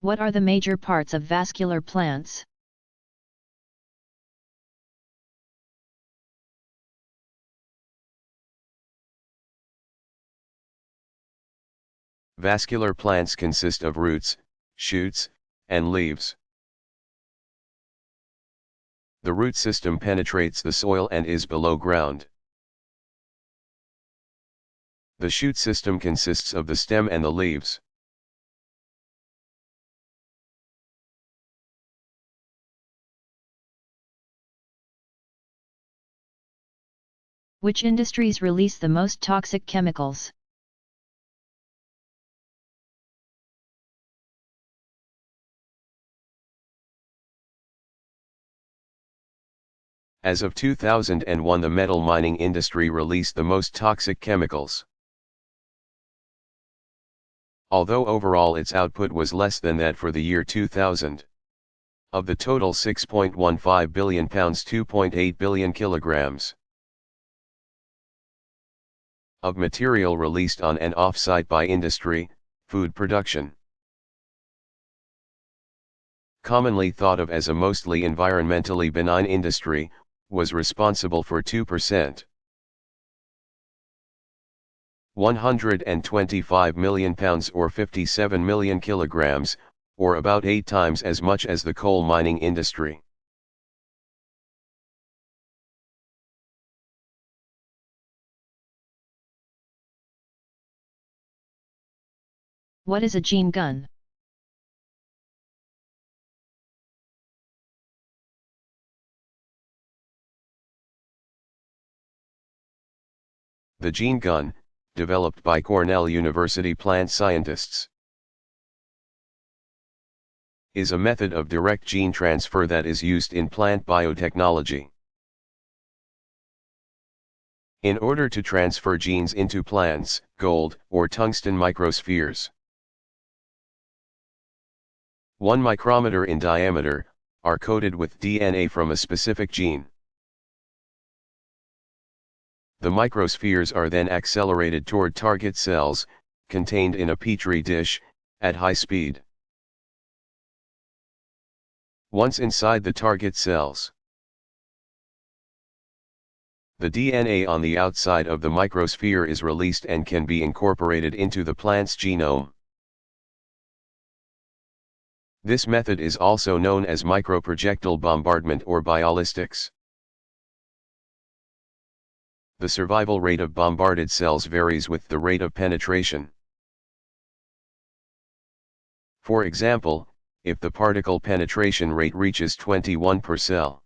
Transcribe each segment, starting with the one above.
What are the major parts of vascular plants? Vascular plants consist of roots, shoots, and leaves. The root system penetrates the soil and is below ground. The shoot system consists of the stem and the leaves. Which industries release the most toxic chemicals? As of 2001, the metal mining industry released the most toxic chemicals. Although overall its output was less than that for the year 2000. Of the total 6.15 billion pounds, 2.8 billion kilograms of material released on and off-site by industry, food production. Commonly thought of as a mostly environmentally benign industry, was responsible for 2%. 125 million pounds or 57 million kilograms, or about 8 times as much as the coal mining industry. What is a gene gun? The gene gun, developed by Cornell University plant scientists, is a method of direct gene transfer that is used in plant biotechnology. In order to transfer genes into plants, gold or tungsten microspheres, 1 micrometer in diameter, are coated with DNA from a specific gene. The microspheres are then accelerated toward target cells, contained in a petri dish, at high speed. Once inside the target cells, the DNA on the outside of the microsphere is released and can be incorporated into the plant's genome. This method is also known as microprojectile bombardment or biolistics. The survival rate of bombarded cells varies with the rate of penetration. For example, if the particle penetration rate reaches 21 per cell,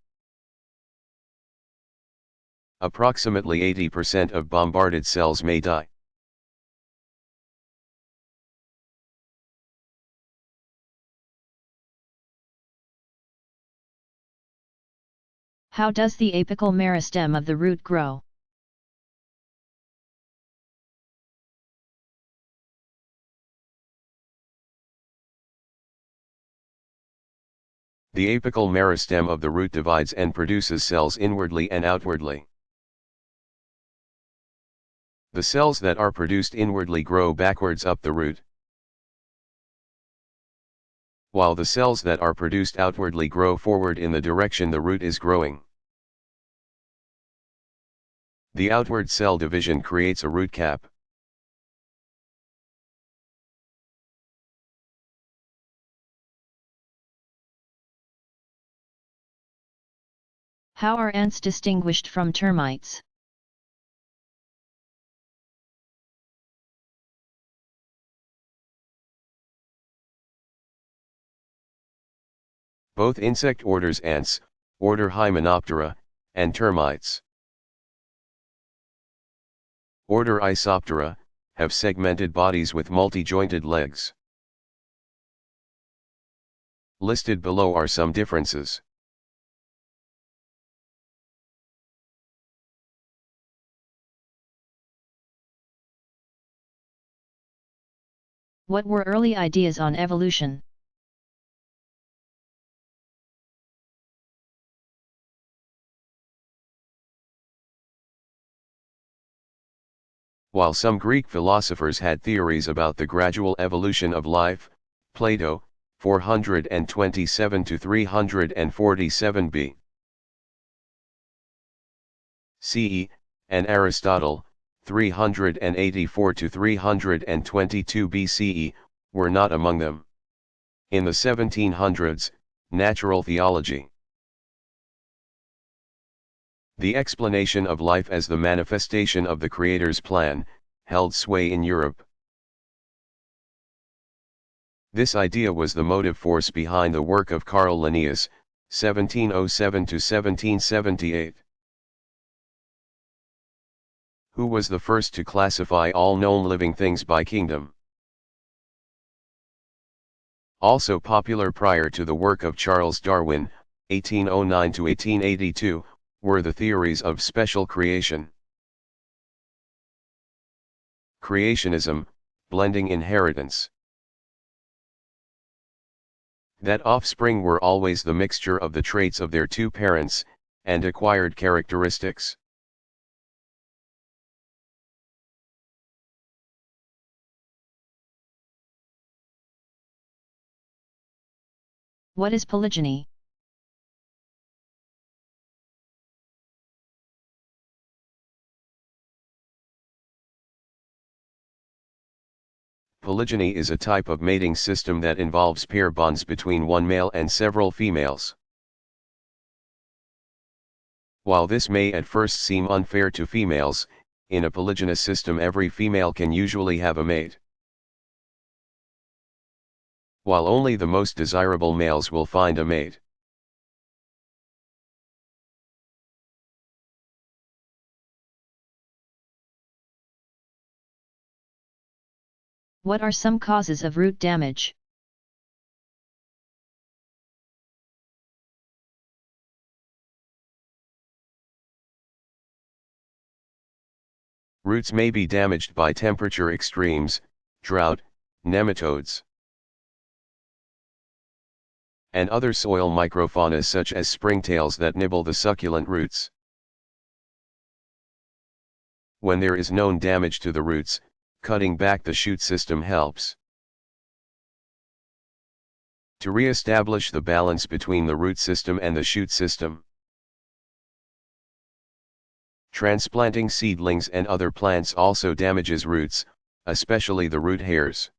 approximately 80% of bombarded cells may die. How does the apical meristem of the root grow? The apical meristem of the root divides and produces cells inwardly and outwardly. The cells that are produced inwardly grow backwards up the root, while the cells that are produced outwardly grow forward in the direction the root is growing. The outward cell division creates a root cap. How are ants distinguished from termites? Both insect orders ants, order Hymenoptera, and termites, order Isoptera, have segmented bodies with multi-jointed legs. Listed below are some differences. What were early ideas on evolution? While some Greek philosophers had theories about the gradual evolution of life, Plato, 427 to 347 b. CE, and Aristotle, 384 to 322 BCE, were not among them. In the 1700s, natural theology, the explanation of life as the manifestation of the Creator's plan, held sway in Europe. This idea was the motive force behind the work of Carl Linnaeus, 1707 to 1778. Who was the first to classify all known living things by kingdom. Also popular prior to the work of Charles Darwin, 1809 to 1882, were the theories of special creation. Creationism, blending inheritance. That offspring were always the mixture of the traits of their two parents, and acquired characteristics. What is polygyny? Polygyny is a type of mating system that involves pair bonds between one male and several females. While this may at first seem unfair to females, in a polygynous system every female can usually have a mate, while only the most desirable males will find a mate. What are some causes of root damage? Roots may be damaged by temperature extremes, drought, nematodes, and other soil microfauna such as springtails that nibble the succulent roots. When there is known damage to the roots, cutting back the shoot system helps. To re-establish the balance between the root system and the shoot system. Transplanting seedlings and other plants also damages roots, especially the root hairs.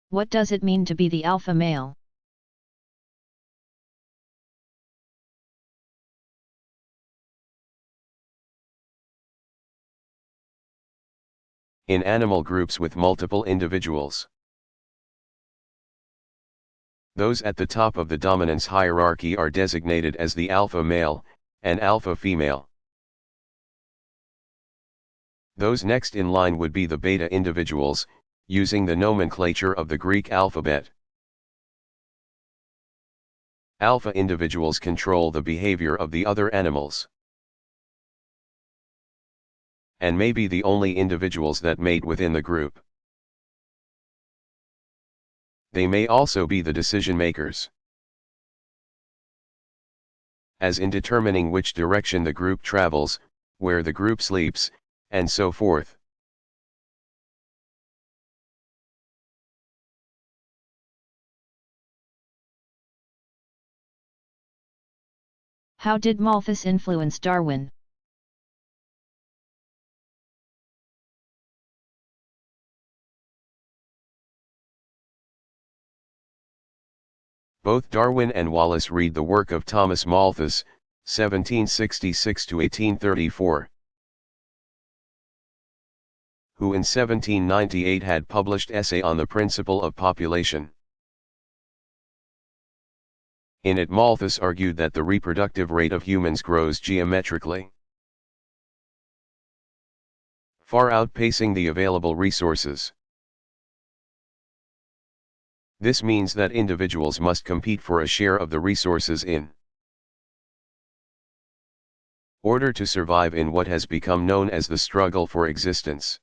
What does it mean to be the alpha male? In animal groups with multiple individuals, those at the top of the dominance hierarchy are designated as the alpha male and alpha female. Those next in line would be the beta individuals, using the nomenclature of the Greek alphabet. Alpha individuals control the behavior of the other animals, and may be the only individuals that mate within the group. They may also be the decision makers, as in determining which direction the group travels, where the group sleeps, and so forth. How did Malthus influence Darwin? Both Darwin and Wallace read the work of Thomas Malthus, 1766 to 1834. Who in 1798 had published Essay on the Principle of Population. In it Malthus argued that the reproductive rate of humans grows geometrically, far outpacing the available resources. This means that individuals must compete for a share of the resources in order to survive in what has become known as the struggle for existence.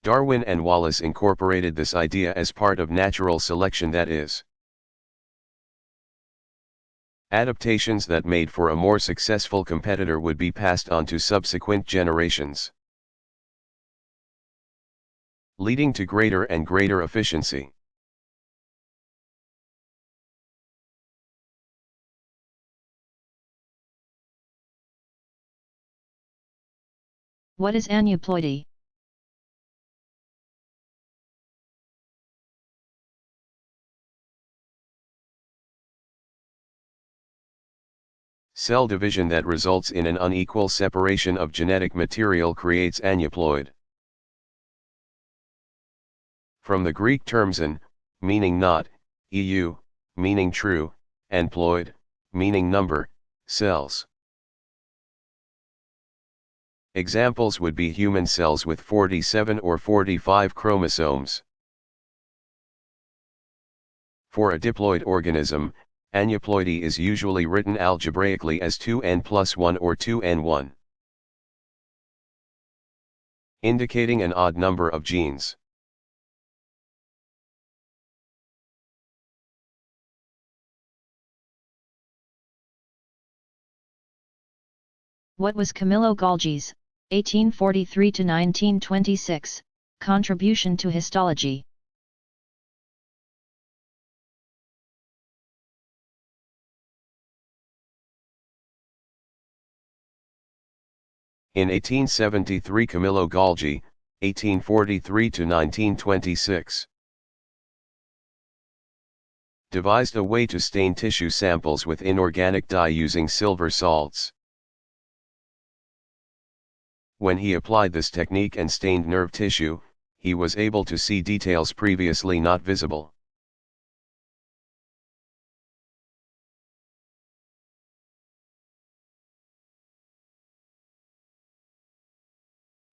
Darwin and Wallace incorporated this idea as part of natural selection, that is, Adaptations that made for a more successful competitor would be passed on to subsequent generations, leading to greater and greater efficiency. What is aneuploidy? Cell division that results in an unequal separation of genetic material creates aneuploid. From the Greek terms an, meaning not, eu, meaning true, and ploid, meaning number, cells. Examples would be human cells with 47 or 45 chromosomes. For a diploid organism, aneuploidy is usually written algebraically as 2n plus 1 or 2n1, indicating an odd number of genes. What was Camillo Golgi's, 1843 to 1926, contribution to histology? In 1873, Camillo Golgi, 1843 to 1926, devised a way to stain tissue samples with inorganic dye using silver salts. When he applied this technique and stained nerve tissue, he was able to see details previously not visible.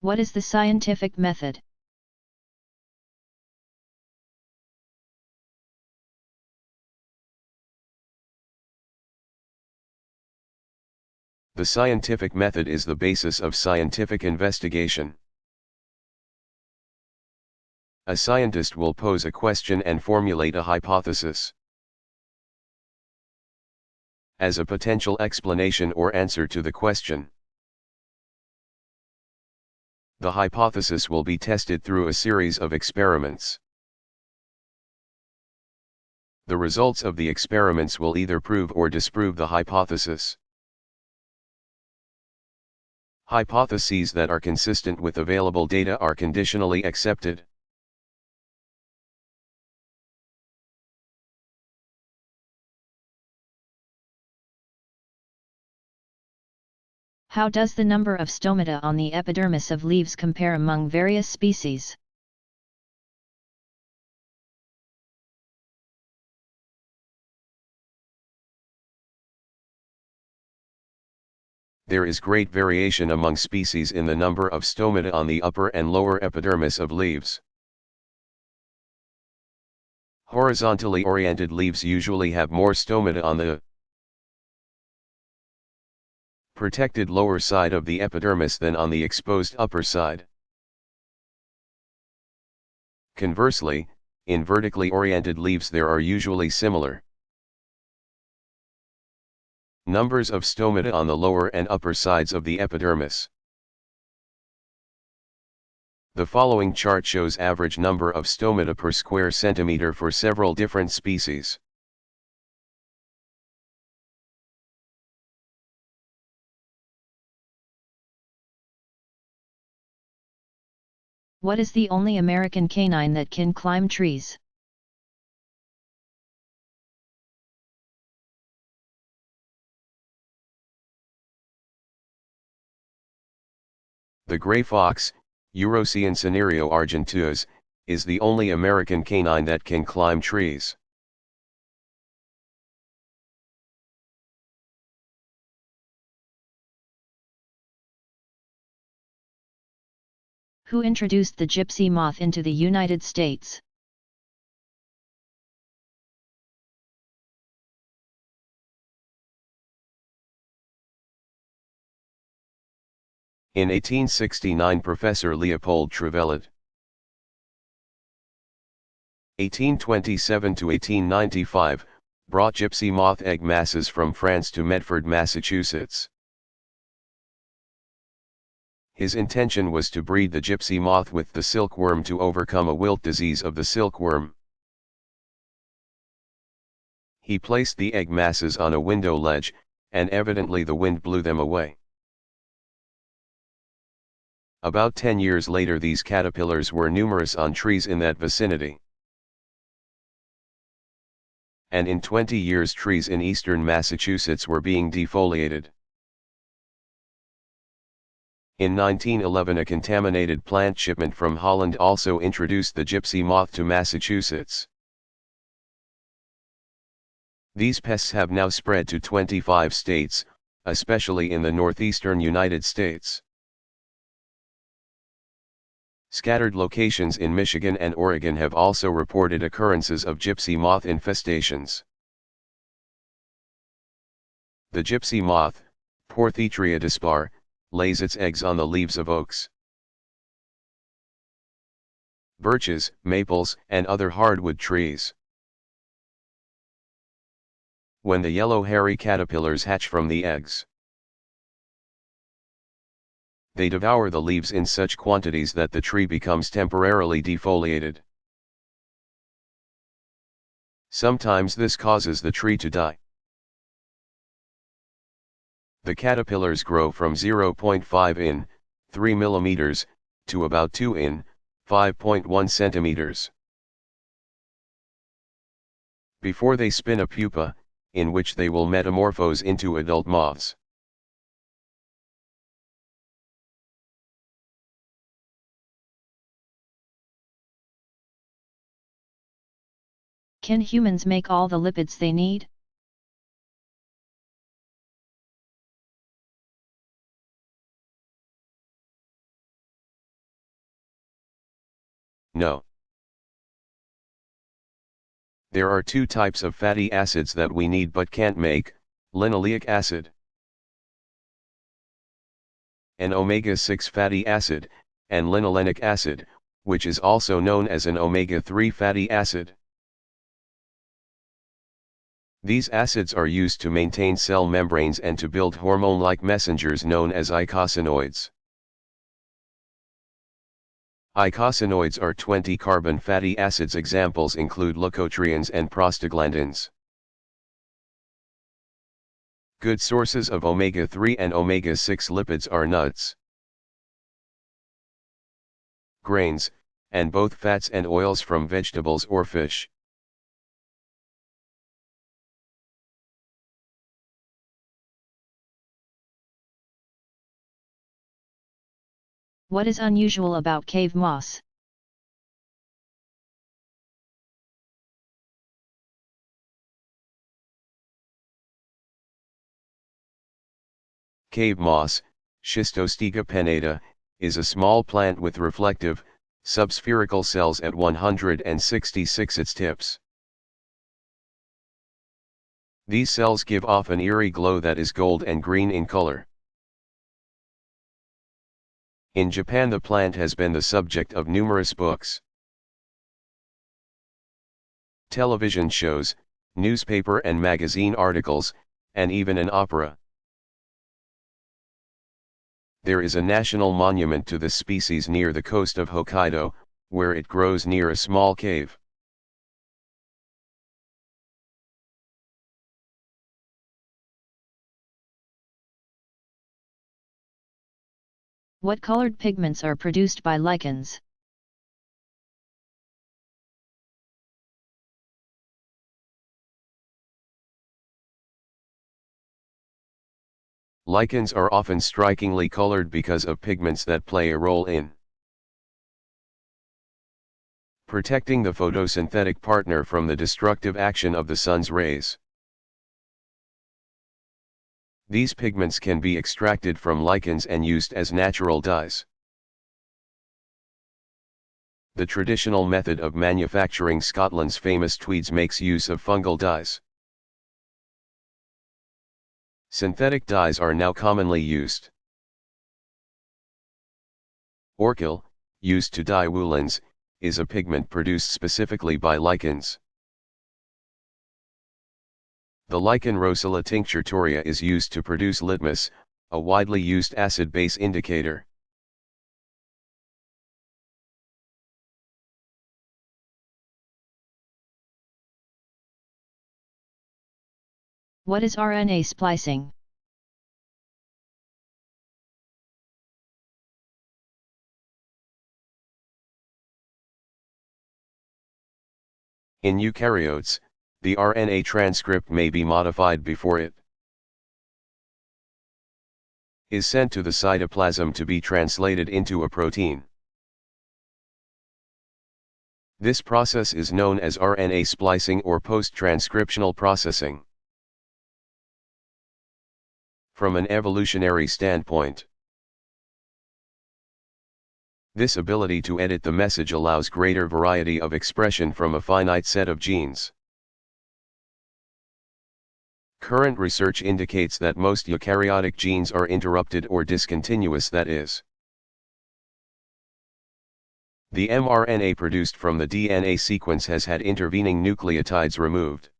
What is the scientific method? The scientific method is the basis of scientific investigation. A scientist will pose a question and formulate a hypothesis. As a potential explanation or answer to the question, the hypothesis will be tested through a series of experiments. The results of the experiments will either prove or disprove the hypothesis. Hypotheses that are consistent with available data are conditionally accepted. How does the number of stomata on the epidermis of leaves compare among various species? There is great variation among species in the number of stomata on the upper and lower epidermis of leaves. Horizontally oriented leaves usually have more stomata on the protected lower side of the epidermis than on the exposed upper side. Conversely, in vertically oriented leaves there are usually similar numbers of stomata on the lower and upper sides of the epidermis. The following chart shows average number of stomata per square centimeter for several different species. What is the only American canine that can climb trees? The gray fox, Urocyon cinerio argenteus, is the only American canine that can climb trees. Who introduced the gypsy moth into the United States? In 1869, Professor Leopold Trevellet. 1827 to 1895, brought gypsy moth egg masses from France to Medford, Massachusetts. His intention was to breed the gypsy moth with the silkworm to overcome a wilt disease of the silkworm. He placed the egg masses on a window ledge, and evidently the wind blew them away. About 10 years later these caterpillars were numerous on trees in that vicinity. And in 20 years trees in eastern Massachusetts were being defoliated. In 1911 a contaminated plant shipment from Holland also introduced the gypsy moth to Massachusetts. These pests have now spread to 25 states, especially in the northeastern United States. Scattered locations in Michigan and Oregon have also reported occurrences of gypsy moth infestations. The gypsy moth, Porthetria dispar, lays its eggs on the leaves of oaks, birches, maples, and other hardwood trees. When the yellow hairy caterpillars hatch from the eggs, they devour the leaves in such quantities that the tree becomes temporarily defoliated. Sometimes this causes the tree to die. The caterpillars grow from 0.5 in, 3 mm, to about 2 in, 5.1 cm. Before they spin a pupa, in which they will metamorphose into adult moths. Can humans make all the lipids they need? No. There are two types of fatty acids that we need but can't make: linoleic acid and omega-6 fatty acid, and linolenic acid, which is also known as an omega-3 fatty acid. These acids are used to maintain cell membranes and to build hormone-like messengers known as eicosanoids. Eicosanoids are 20-carbon fatty acids. Examples include leukotrienes and prostaglandins. Good sources of omega-3 and omega-6 lipids are nuts, grains, and both fats and oils from vegetables or fish. What is unusual about cave moss? Cave moss, Schistostega pennata, is a small plant with reflective, subspherical cells at 166 its tips. These cells give off an eerie glow that is gold and green in color. In Japan the plant has been the subject of numerous books, television shows, newspaper and magazine articles, and even an opera. There is a national monument to this species near the coast of Hokkaido, where it grows near a small cave. What colored pigments are produced by lichens? Lichens are often strikingly colored because of pigments that play a role in protecting the photosynthetic partner from the destructive action of the sun's rays. These pigments can be extracted from lichens and used as natural dyes. The traditional method of manufacturing Scotland's famous tweeds makes use of fungal dyes. Synthetic dyes are now commonly used. Orchil, used to dye woolens, is a pigment produced specifically by lichens. The lichen Rosella tincturatoria is used to produce litmus, a widely used acid-base indicator. What is RNA splicing? In eukaryotes, the RNA transcript may be modified before it is sent to the cytoplasm to be translated into a protein. This process is known as RNA splicing or post-transcriptional processing. From an evolutionary standpoint, this ability to edit the message allows greater variety of expression from a finite set of genes. Current research indicates that most eukaryotic genes are interrupted or discontinuous, that is, the mRNA produced from the DNA sequence has had intervening nucleotides removed.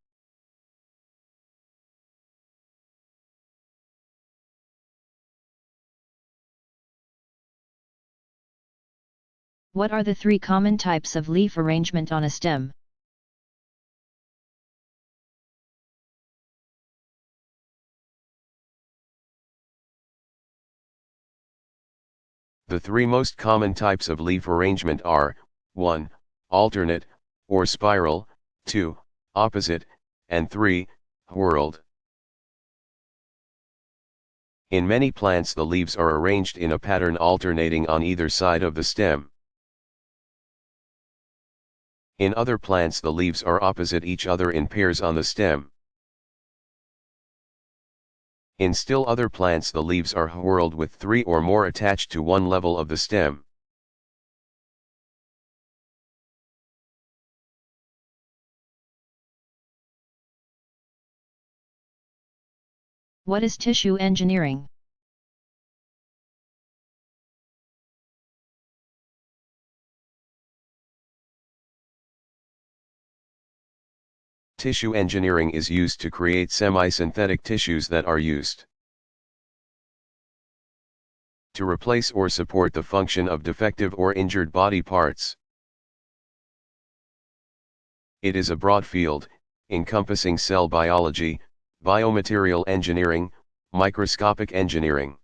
What are the 3 common types of leaf arrangement on a stem? The 3 most common types of leaf arrangement are, 1. Alternate, or spiral, 2. Opposite, and 3. Whorled. In many plants the leaves are arranged in a pattern alternating on either side of the stem. In other plants the leaves are opposite each other in pairs on the stem. In still other plants the leaves are whorled with 3 or more attached to one level of the stem. What is tissue engineering? Tissue engineering is used to create semi-synthetic tissues that are used to replace or support the function of defective or injured body parts. It is a broad field, encompassing cell biology, biomaterial engineering, microscopic engineering,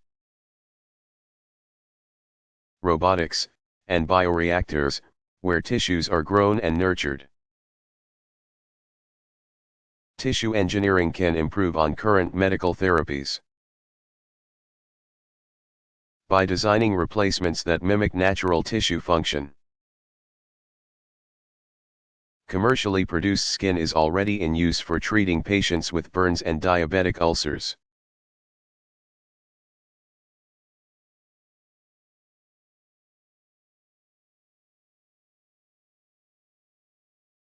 robotics, and bioreactors, where tissues are grown and nurtured. Tissue engineering can improve on current medical therapies by designing replacements that mimic natural tissue function. Commercially produced skin is already in use for treating patients with burns and diabetic ulcers.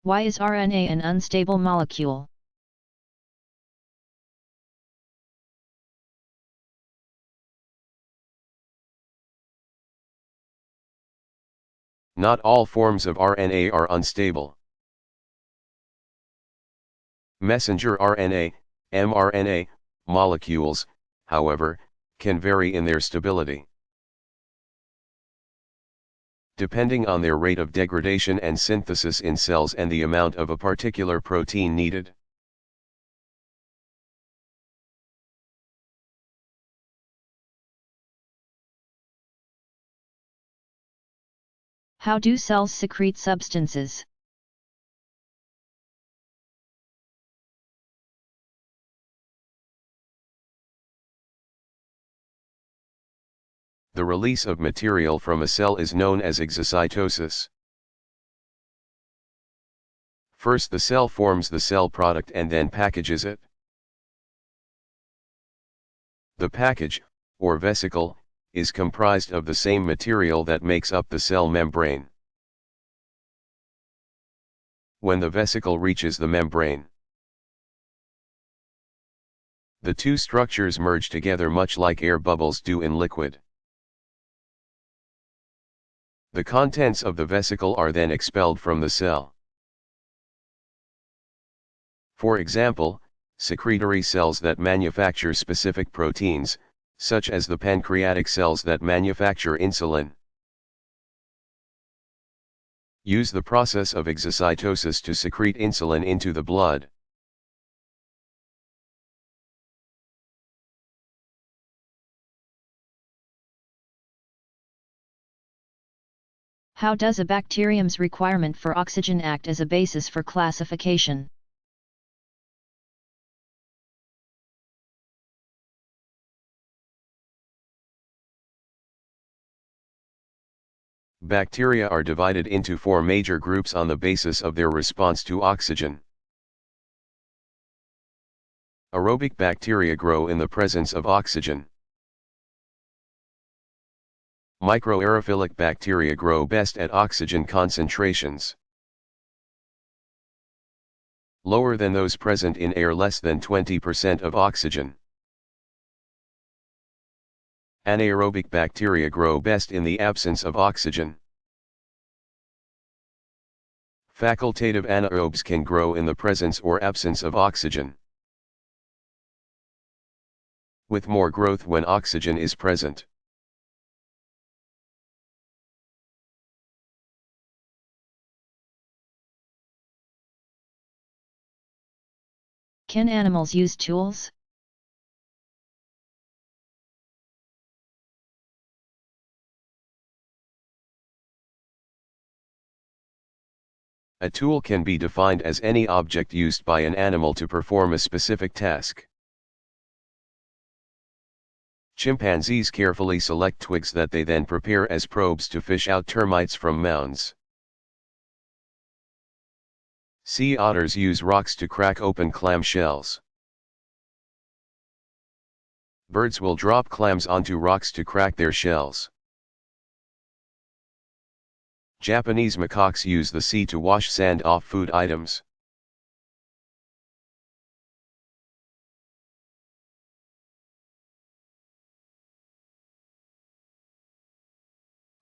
Why is RNA an unstable molecule? Not all forms of RNA are unstable. Messenger RNA, mRNA, molecules, however, can vary in their stability, depending on their rate of degradation and synthesis in cells and the amount of a particular protein needed. How do cells secrete substances? The release of material from a cell is known as exocytosis. First the cell forms the cell product and then packages it. The package, or vesicle, is comprised of the same material that makes up the cell membrane. When the vesicle reaches the membrane, the two structures merge together much like air bubbles do in liquid. The contents of the vesicle are then expelled from the cell. For example, secretory cells that manufacture specific proteins, such as the pancreatic cells that manufacture insulin. Use the process of exocytosis to secrete insulin into the blood. How does a bacterium's requirement for oxygen act as a basis for classification? Bacteria are divided into 4 major groups on the basis of their response to oxygen. Aerobic bacteria grow in the presence of oxygen. Microaerophilic bacteria grow best at oxygen concentrations lower than those present in air less than 20% of oxygen. Anaerobic bacteria grow best in the absence of oxygen. Facultative anaerobes can grow in the presence or absence of oxygen, with more growth when oxygen is present. Can animals use tools? A tool can be defined as any object used by an animal to perform a specific task. Chimpanzees carefully select twigs that they then prepare as probes to fish out termites from mounds. Sea otters use rocks to crack open clam shells. Birds will drop clams onto rocks to crack their shells. Japanese macaques use the sea to wash sand off food items.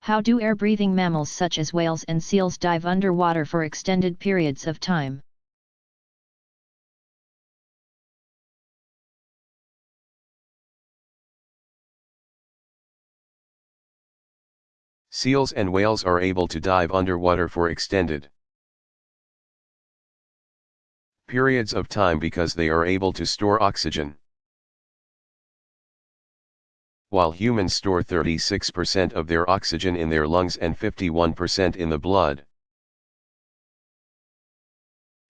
How do air-breathing mammals such as whales and seals dive underwater for extended periods of time? Seals and whales are able to dive underwater for extended periods of time because they are able to store oxygen. While humans store 36% of their oxygen in their lungs and 51% in the blood,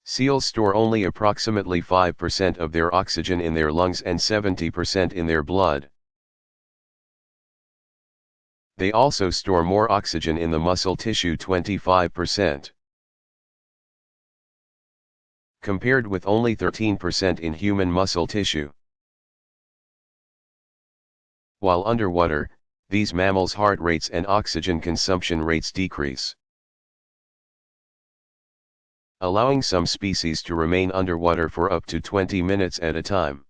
seals store only approximately 5% of their oxygen in their lungs and 70% in their blood. They also store more oxygen in the muscle tissue, 25%, compared with only 13% in human muscle tissue. While underwater, these mammals' heart rates and oxygen consumption rates decrease, allowing some species to remain underwater for up to 20 minutes at a time.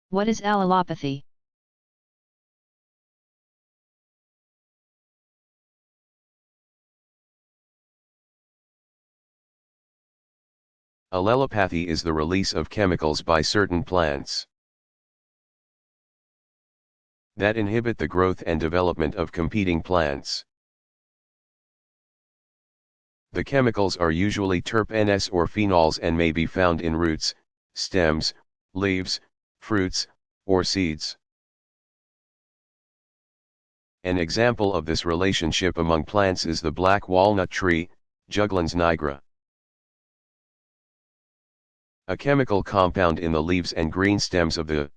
What is allelopathy? Allelopathy is the release of chemicals by certain plants that inhibit the growth and development of competing plants. The chemicals are usually terpenes or phenols and may be found in roots, stems, leaves, fruits, or seeds. An example of this relationship among plants is the black walnut tree, Juglans nigra. A chemical compound in the leaves and green stems of the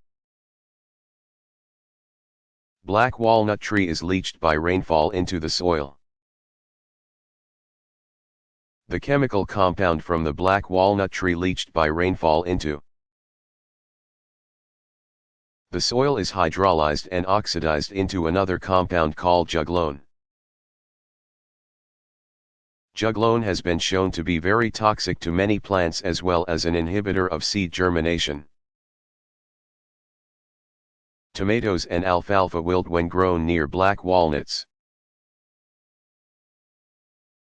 black walnut tree is leached by rainfall into the soil. The chemical compound from the black walnut tree leached by rainfall into the soil is hydrolyzed and oxidized into another compound called juglone. Juglone has been shown to be very toxic to many plants as well as an inhibitor of seed germination. tomatoes and alfalfa wilt when grown near black walnuts.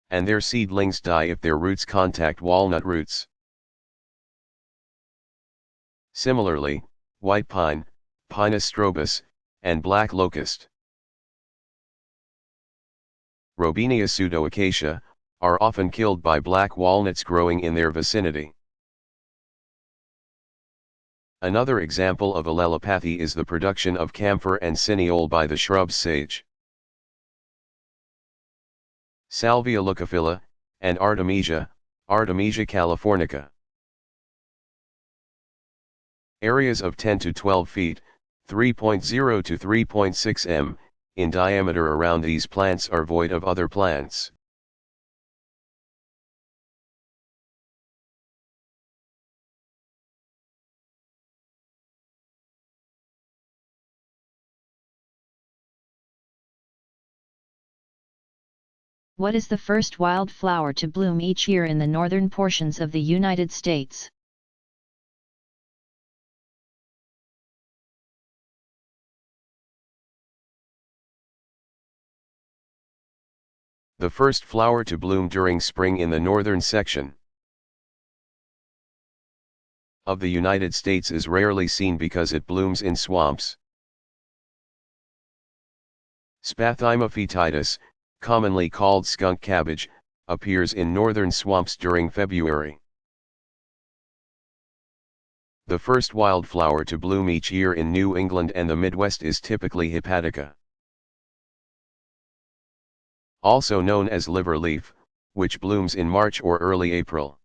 And their seedlings die if their roots contact walnut roots. Similarly, white pine, Pinus strobus, and black locust, Robinia pseudoacacia, are often killed by black walnuts growing in their vicinity. Another example of allelopathy is the production of camphor and cineole by the shrub sage. Salvia leucophylla, and Artemisia, Artemisia californica. Areas of 10 to 12 feet, 3.0 to 3.6 m, in diameter around these plants are void of other plants. What is the first wildflower to bloom each year in the northern portions of the United States? The first flower to bloom during spring in the northern section of the United States is rarely seen because it blooms in swamps. Spathymophytitis, commonly called skunk cabbage, appears in northern swamps during February. The first wildflower to bloom each year in New England and the Midwest is typically hepatica, also known as liver leaf, which blooms in March or early April.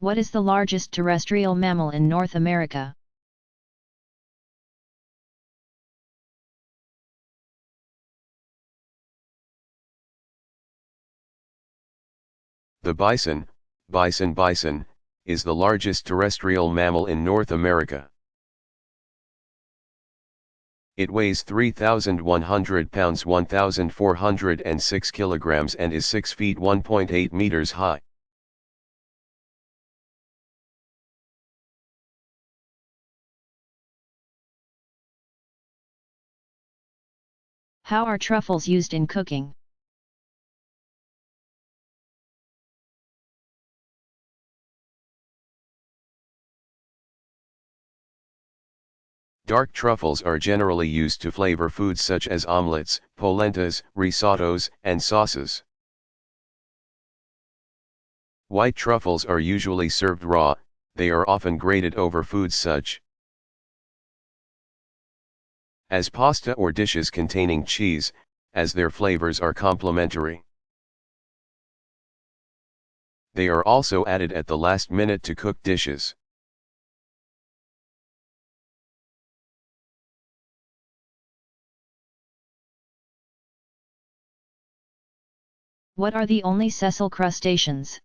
What is the largest terrestrial mammal in North America? The bison, bison, is the largest terrestrial mammal in North America. It weighs 3,100 pounds 1,406 kilograms and is 6 feet 1.8 meters high. How are truffles used in cooking? Dark truffles are generally used to flavor foods such as omelets, polentas, risottos, and sauces. White truffles are usually served raw, they are often grated over foods such as pasta or dishes containing cheese, as their flavors are complementary. They are also added at the last minute to cook dishes. What are the only sessile crustaceans?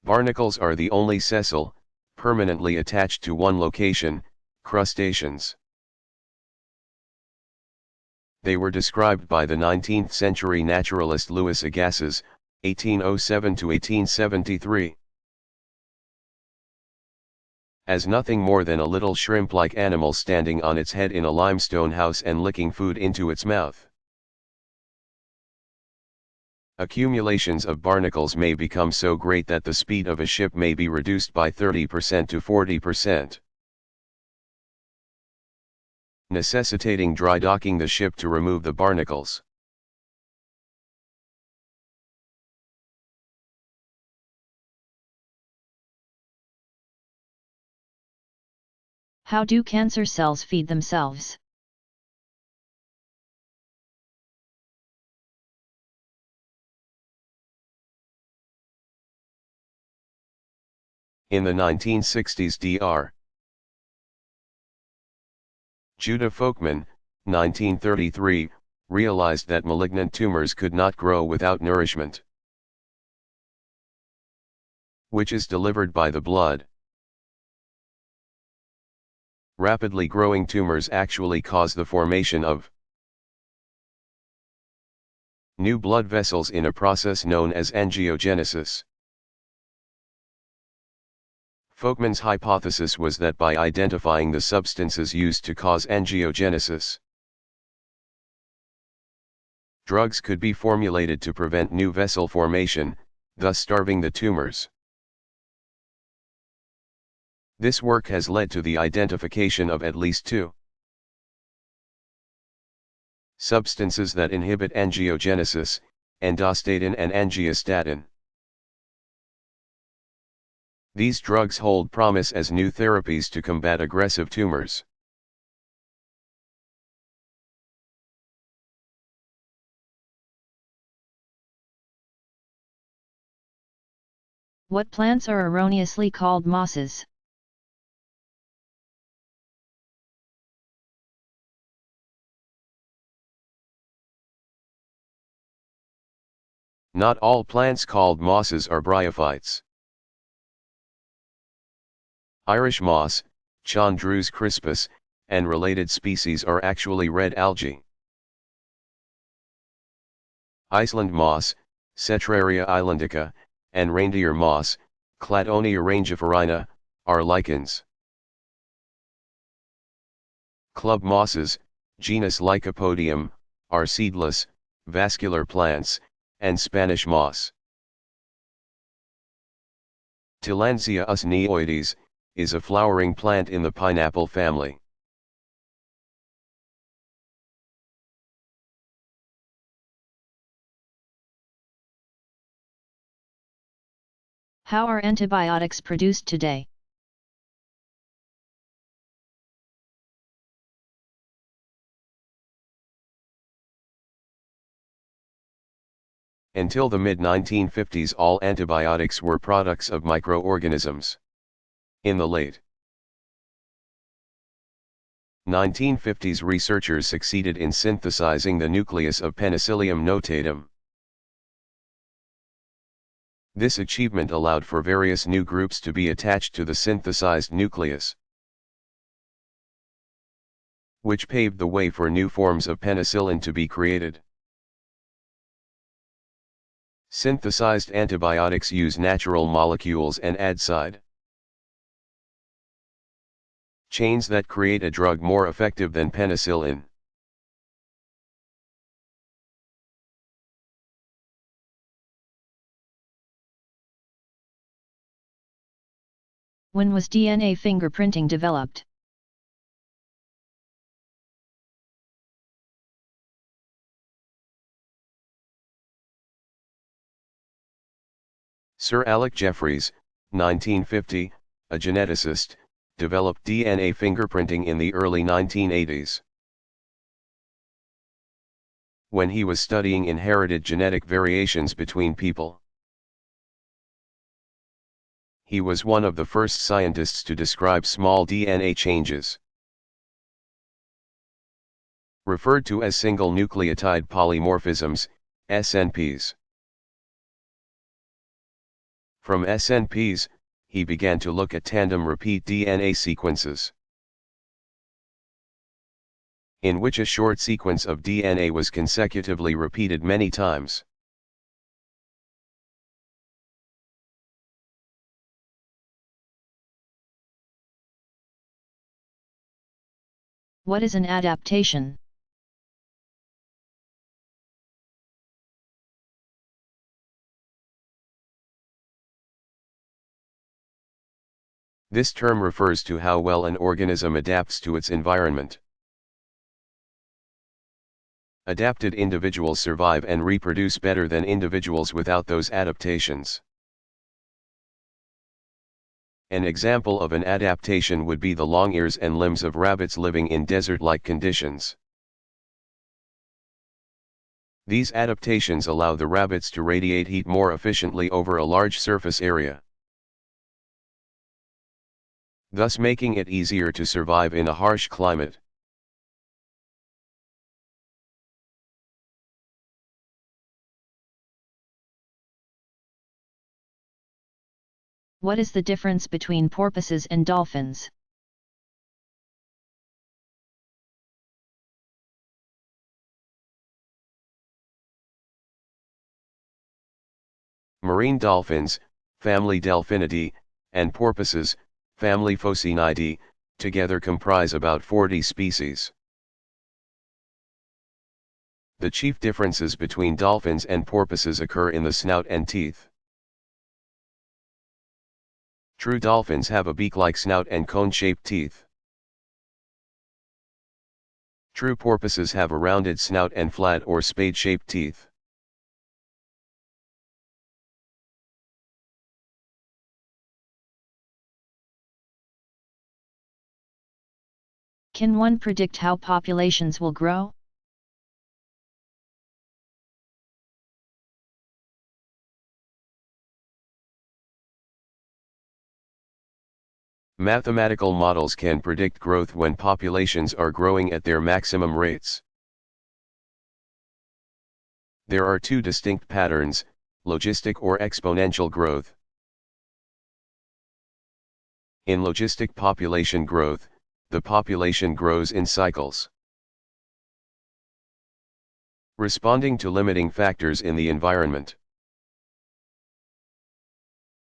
Barnacles are the only sessile, permanently attached to one location, crustaceans. They were described by the 19th century naturalist Louis Agassiz, 1807 to 1873. As nothing more than a little shrimp-like animal standing on its head in a limestone house and licking food into its mouth. Accumulations of barnacles may become so great that the speed of a ship may be reduced by 30% to 40%, necessitating dry docking the ship to remove the barnacles. How do cancer cells feed themselves? In the 1960s Dr. Judah Folkman, 1933, realized that malignant tumors could not grow without nourishment, which is delivered by the blood. Rapidly growing tumors actually cause the formation of new blood vessels in a process known as angiogenesis. Folkman's hypothesis was that by identifying the substances used to cause angiogenesis, drugs could be formulated to prevent new vessel formation, thus starving the tumors. This work has led to the identification of at least two substances that inhibit angiogenesis, endostatin and angiostatin. These drugs hold promise as new therapies to combat aggressive tumors. What plants are erroneously called mosses? Not all plants called mosses are bryophytes. Irish moss, Chondrus crispus, and related species are actually red algae. Iceland moss, Cetraria islandica, and reindeer moss, Cladonia rangiferina, are lichens. Club mosses, genus Lycopodium, are seedless, vascular plants, and Spanish moss. Tillandsia usneoides, is a flowering plant in the pineapple family. How are antibiotics produced today? Until the mid-1950s, all antibiotics were products of microorganisms. In the late 1950s, researchers succeeded in synthesizing the nucleus of Penicillium notatum. This achievement allowed for various new groups to be attached to the synthesized nucleus, which paved the way for new forms of penicillin to be created. Synthesized antibiotics use natural molecules and add side chains that create a drug more effective than penicillin. When was DNA fingerprinting developed? Sir Alec Jeffreys, 1950, a geneticist, developed DNA fingerprinting in the early 1980s. When he was studying inherited genetic variations between people, he was one of the first scientists to describe small DNA changes, referred to as single nucleotide polymorphisms, SNPs. From SNPs, he began to look at tandem repeat DNA sequences, in which a short sequence of DNA was consecutively repeated many times. What is an adaptation? This term refers to how well an organism adapts to its environment. Adapted individuals survive and reproduce better than individuals without those adaptations. An example of an adaptation would be the long ears and limbs of rabbits living in desert-like conditions. These adaptations allow the rabbits to radiate heat more efficiently over a large surface area, thus making it easier to survive in a harsh climate. What is the difference between porpoises and dolphins? Marine dolphins, family Delphinidae, and porpoises, family Phocinidae, together comprise about 40 species. The chief differences between dolphins and porpoises occur in the snout and teeth. True dolphins have a beak-like snout and cone-shaped teeth. True porpoises have a rounded snout and flat or spade-shaped teeth. Can one predict how populations will grow? Mathematical models can predict growth when populations are growing at their maximum rates. There are two distinct patterns, logistic or exponential growth. In logistic population growth, the population grows in cycles, responding to limiting factors in the environment.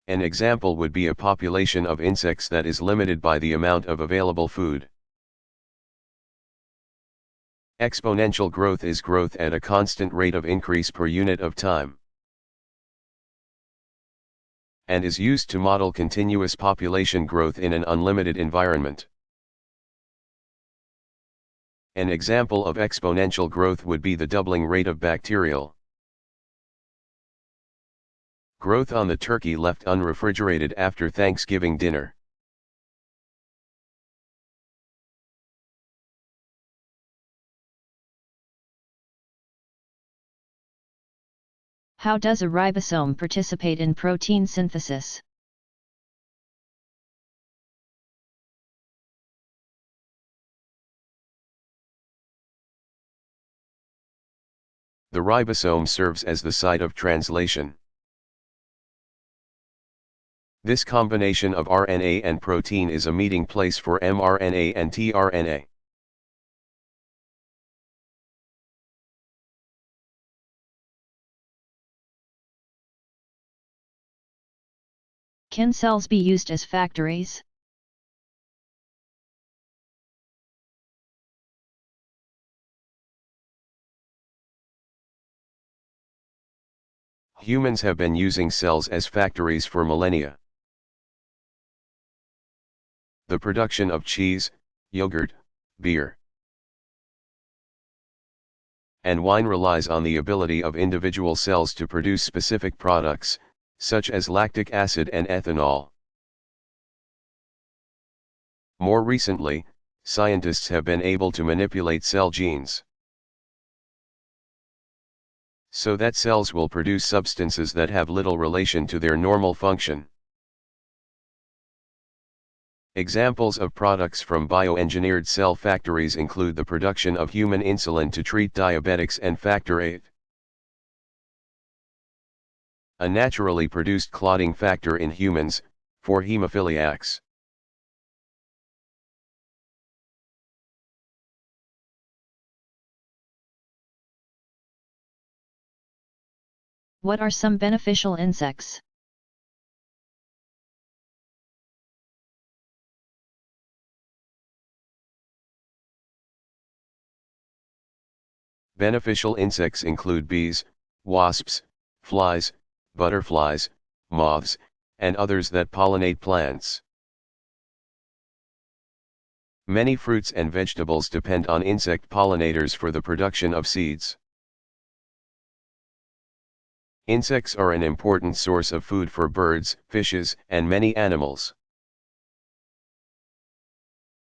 An example would be a population of insects that is limited by the amount of available food. Exponential growth is growth at a constant rate of increase per unit of time, and is used to model continuous population growth in an unlimited environment. An example of exponential growth would be the doubling rate of bacterial growth on the turkey left unrefrigerated after Thanksgiving dinner. How does a ribosome participate in protein synthesis? The ribosome serves as the site of translation. This combination of RNA and protein is a meeting place for mRNA and tRNA. Can cells be used as factories? Humans have been using cells as factories for millennia. The production of cheese, yogurt, beer, and wine relies on the ability of individual cells to produce specific products, such as lactic acid and ethanol. More recently, scientists have been able to manipulate cell genes so that cells will produce substances that have little relation to their normal function. Examples of products from bioengineered cell factories include the production of human insulin to treat diabetics and factor VIII, a naturally produced clotting factor in humans, for hemophiliacs. What are some beneficial insects? Beneficial insects include bees, wasps, flies, butterflies, moths, and others that pollinate plants. Many fruits and vegetables depend on insect pollinators for the production of seeds. Insects are an important source of food for birds, fishes, and many animals.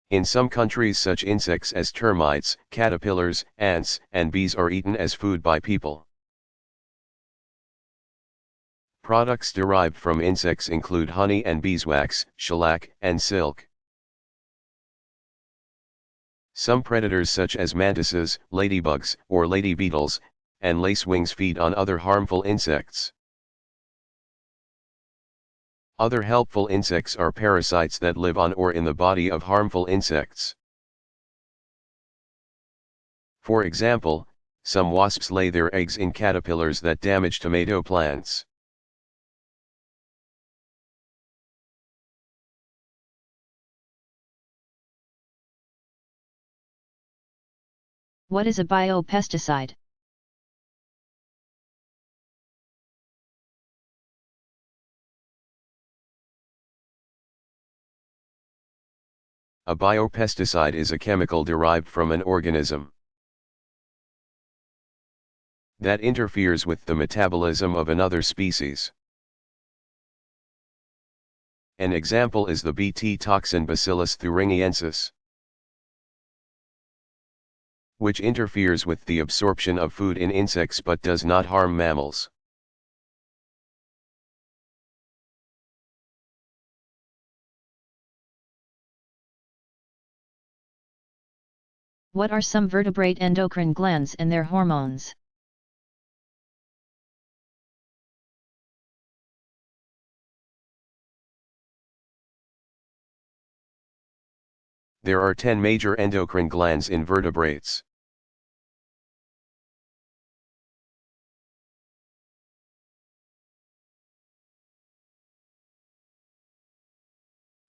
In some countries, such insects as termites, caterpillars, ants, and bees are eaten as food by people. Products derived from insects include honey and beeswax, shellac, and silk. Some predators such as mantises, ladybugs, or lady beetles, and lacewings feed on other harmful insects. Other helpful insects are parasites that live on or in the body of harmful insects. For example, some wasps lay their eggs in caterpillars that damage tomato plants. What is a biopesticide? A biopesticide is a chemical derived from an organism that interferes with the metabolism of another species. An example is the Bt toxin Bacillus thuringiensis, which interferes with the absorption of food in insects but does not harm mammals. What are some vertebrate endocrine glands and their hormones? There are 10 major endocrine glands in vertebrates.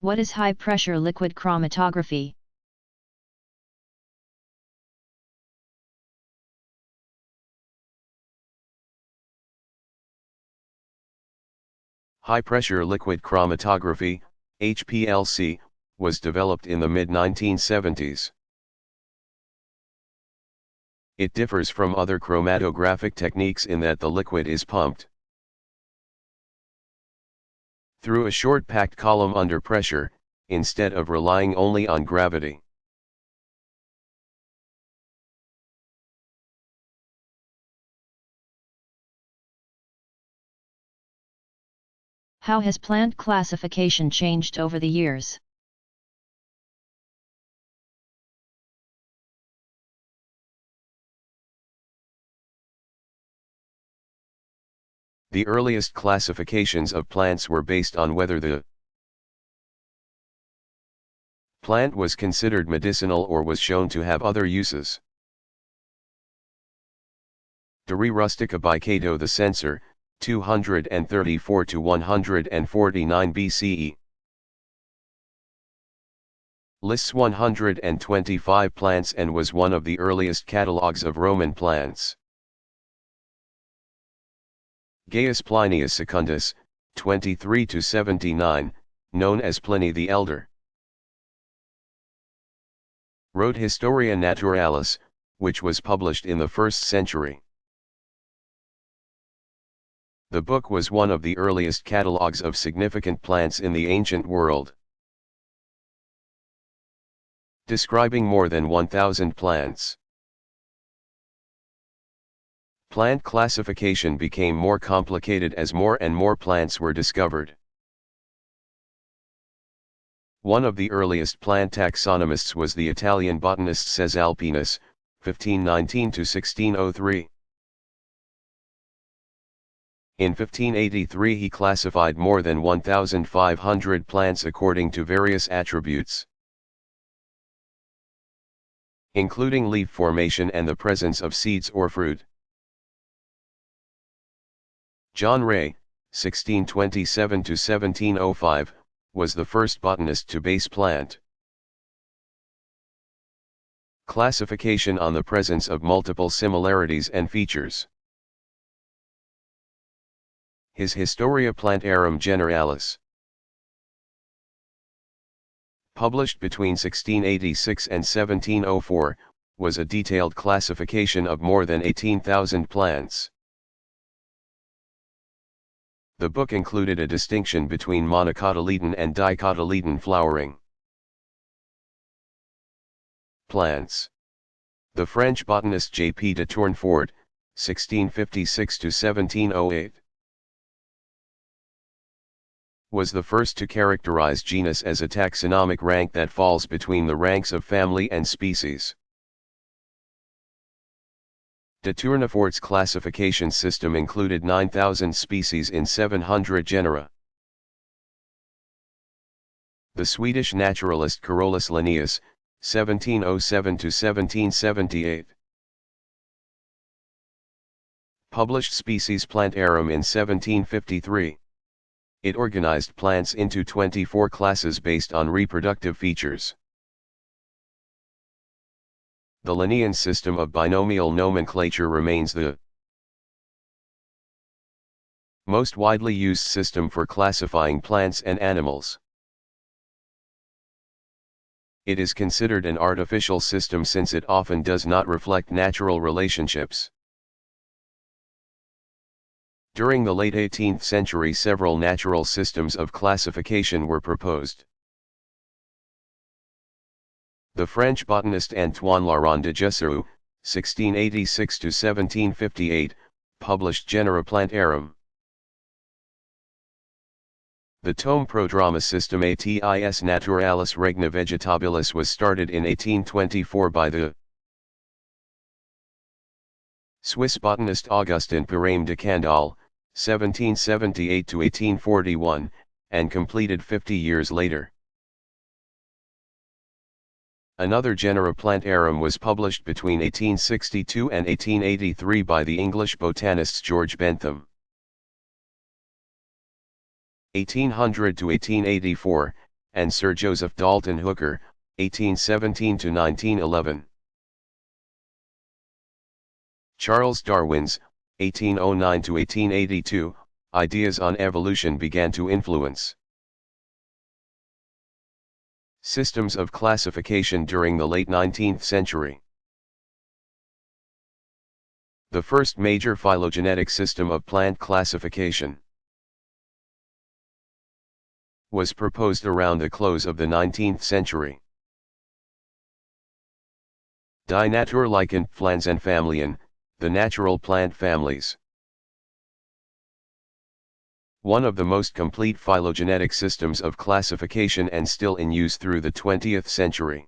What is high-pressure liquid chromatography? High-pressure liquid chromatography, HPLC, was developed in the mid-1970s. It differs from other chromatographic techniques in that the liquid is pumped through a short packed column under pressure, instead of relying only on gravity. How has plant classification changed over the years? The earliest classifications of plants were based on whether the plant was considered medicinal or was shown to have other uses. Deri rustica bicato the censor, 234 to 149 BCE. Lists 125 plants and was one of the earliest catalogues of Roman plants. Gaius Plinius Secundus, 23 to 79, known as Pliny the Elder, wrote Historia Naturalis, which was published in the 1st century. The book was one of the earliest catalogues of significant plants in the ancient world, describing more than 1,000 plants. Plant classification became more complicated as more and more plants were discovered. One of the earliest plant taxonomists was the Italian botanist Cesalpinus, 1519 to 1603. In 1583 he classified more than 1,500 plants according to various attributes, including leaf formation and the presence of seeds or fruit. John Ray, 1627 to 1705, was the first botanist to base plant classification on the presence of multiple similarities and features. His Historia Plantarum Generalis, published between 1686 and 1704, was a detailed classification of more than 18,000 plants. The book included a distinction between monocotyledon and dicotyledon flowering plants. The French botanist J.P. de Tournefort, 1656 to 1708, was the first to characterize genus as a taxonomic rank that falls between the ranks of family and species. De Tournefort's classification system included 9,000 species in 700 genera. The Swedish naturalist Carolus Linnaeus, 1707 to 1778, published Species Plantarum in 1753. It organized plants into 24 classes based on reproductive features. The Linnean system of binomial nomenclature remains the most widely used system for classifying plants and animals. It is considered an artificial system since it often does not reflect natural relationships. During the late 18th century, several natural systems of classification were proposed. The French botanist Antoine Laurent de Jussieu, 1686–1758, published Genera Plantarum. The tome Prodroma Systematis Naturalis Regna Vegetabilis was started in 1824 by the Swiss botanist Augustin Pérème de Candolle, 1778–1841, and completed 50 years later. Another Genera Plantarum was published between 1862 and 1883 by the English botanists George Bentham. 1800 to 1884, and Sir Joseph Dalton Hooker, 1817 to 1911. Charles Darwin's, 1809 to 1882, ideas on evolution began to influence systems of classification during the late 19th century. The first major phylogenetic system of plant classification was proposed around the close of the 19th century. Die Naturlichen Pflanzenfamilien, the natural plant families. One of the most complete phylogenetic systems of classification and still in use through the 20th century.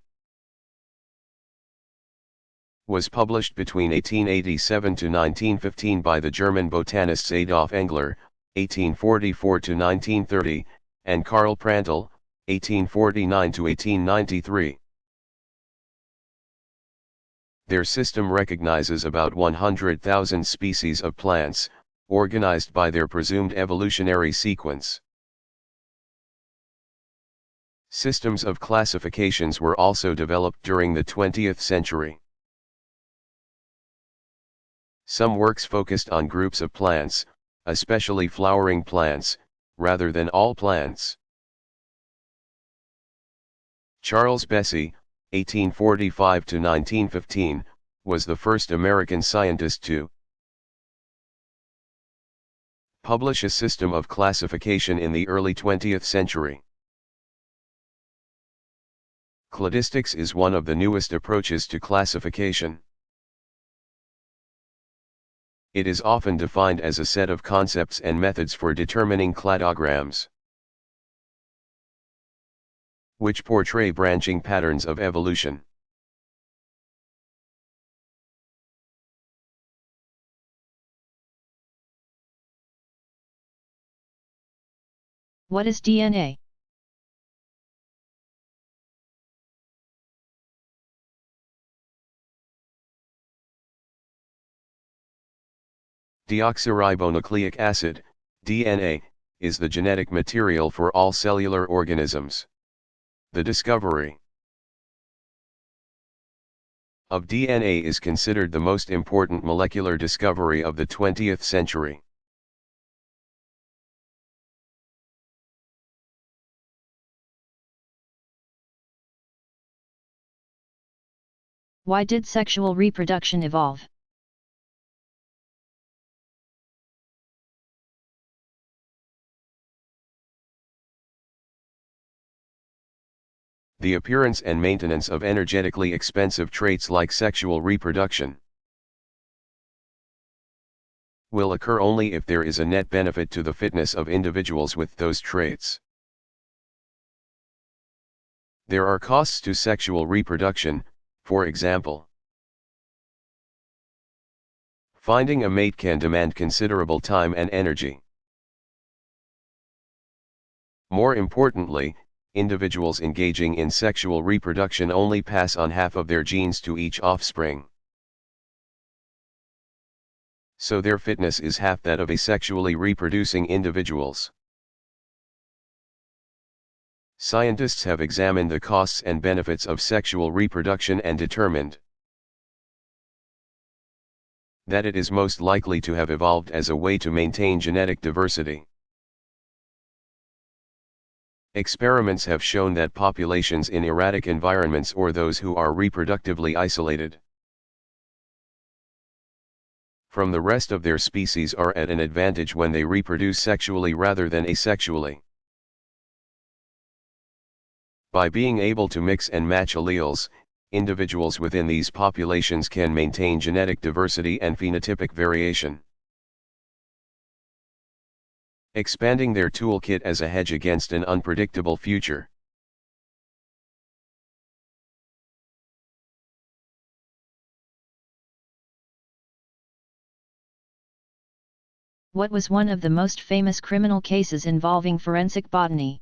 Was published between 1887 to 1915 by the German botanists Adolf Engler, 1844 to 1930, and Karl Prantl, 1849 to 1893. Their system recognizes about 100,000 species of plants, organized by their presumed evolutionary sequence. Systems of classifications were also developed during the 20th century. Some works focused on groups of plants, especially flowering plants, rather than all plants. Charles Bessey, 1845 to 1915, was the first American scientist to publish a system of classification in the early 20th century. Cladistics is one of the newest approaches to classification. It is often defined as a set of concepts and methods for determining cladograms, which portray branching patterns of evolution. What is DNA? Deoxyribonucleic acid, DNA, is the genetic material for all cellular organisms. The discovery of DNA is considered the most important molecular discovery of the 20th century. Why did sexual reproduction evolve? The appearance and maintenance of energetically expensive traits like sexual reproduction will occur only if there is a net benefit to the fitness of individuals with those traits. There are costs to sexual reproduction, for example. Finding a mate can demand considerable time and energy. More importantly, individuals engaging in sexual reproduction only pass on half of their genes to each offspring. So their fitness is half that of asexually reproducing individuals. Scientists have examined the costs and benefits of sexual reproduction and determined that it is most likely to have evolved as a way to maintain genetic diversity. Experiments have shown that populations in erratic environments or those who are reproductively isolated from the rest of their species are at an advantage when they reproduce sexually rather than asexually. By being able to mix and match alleles, individuals within these populations can maintain genetic diversity and phenotypic variation, expanding their toolkit as a hedge against an unpredictable future. What was one of the most famous criminal cases involving forensic botany?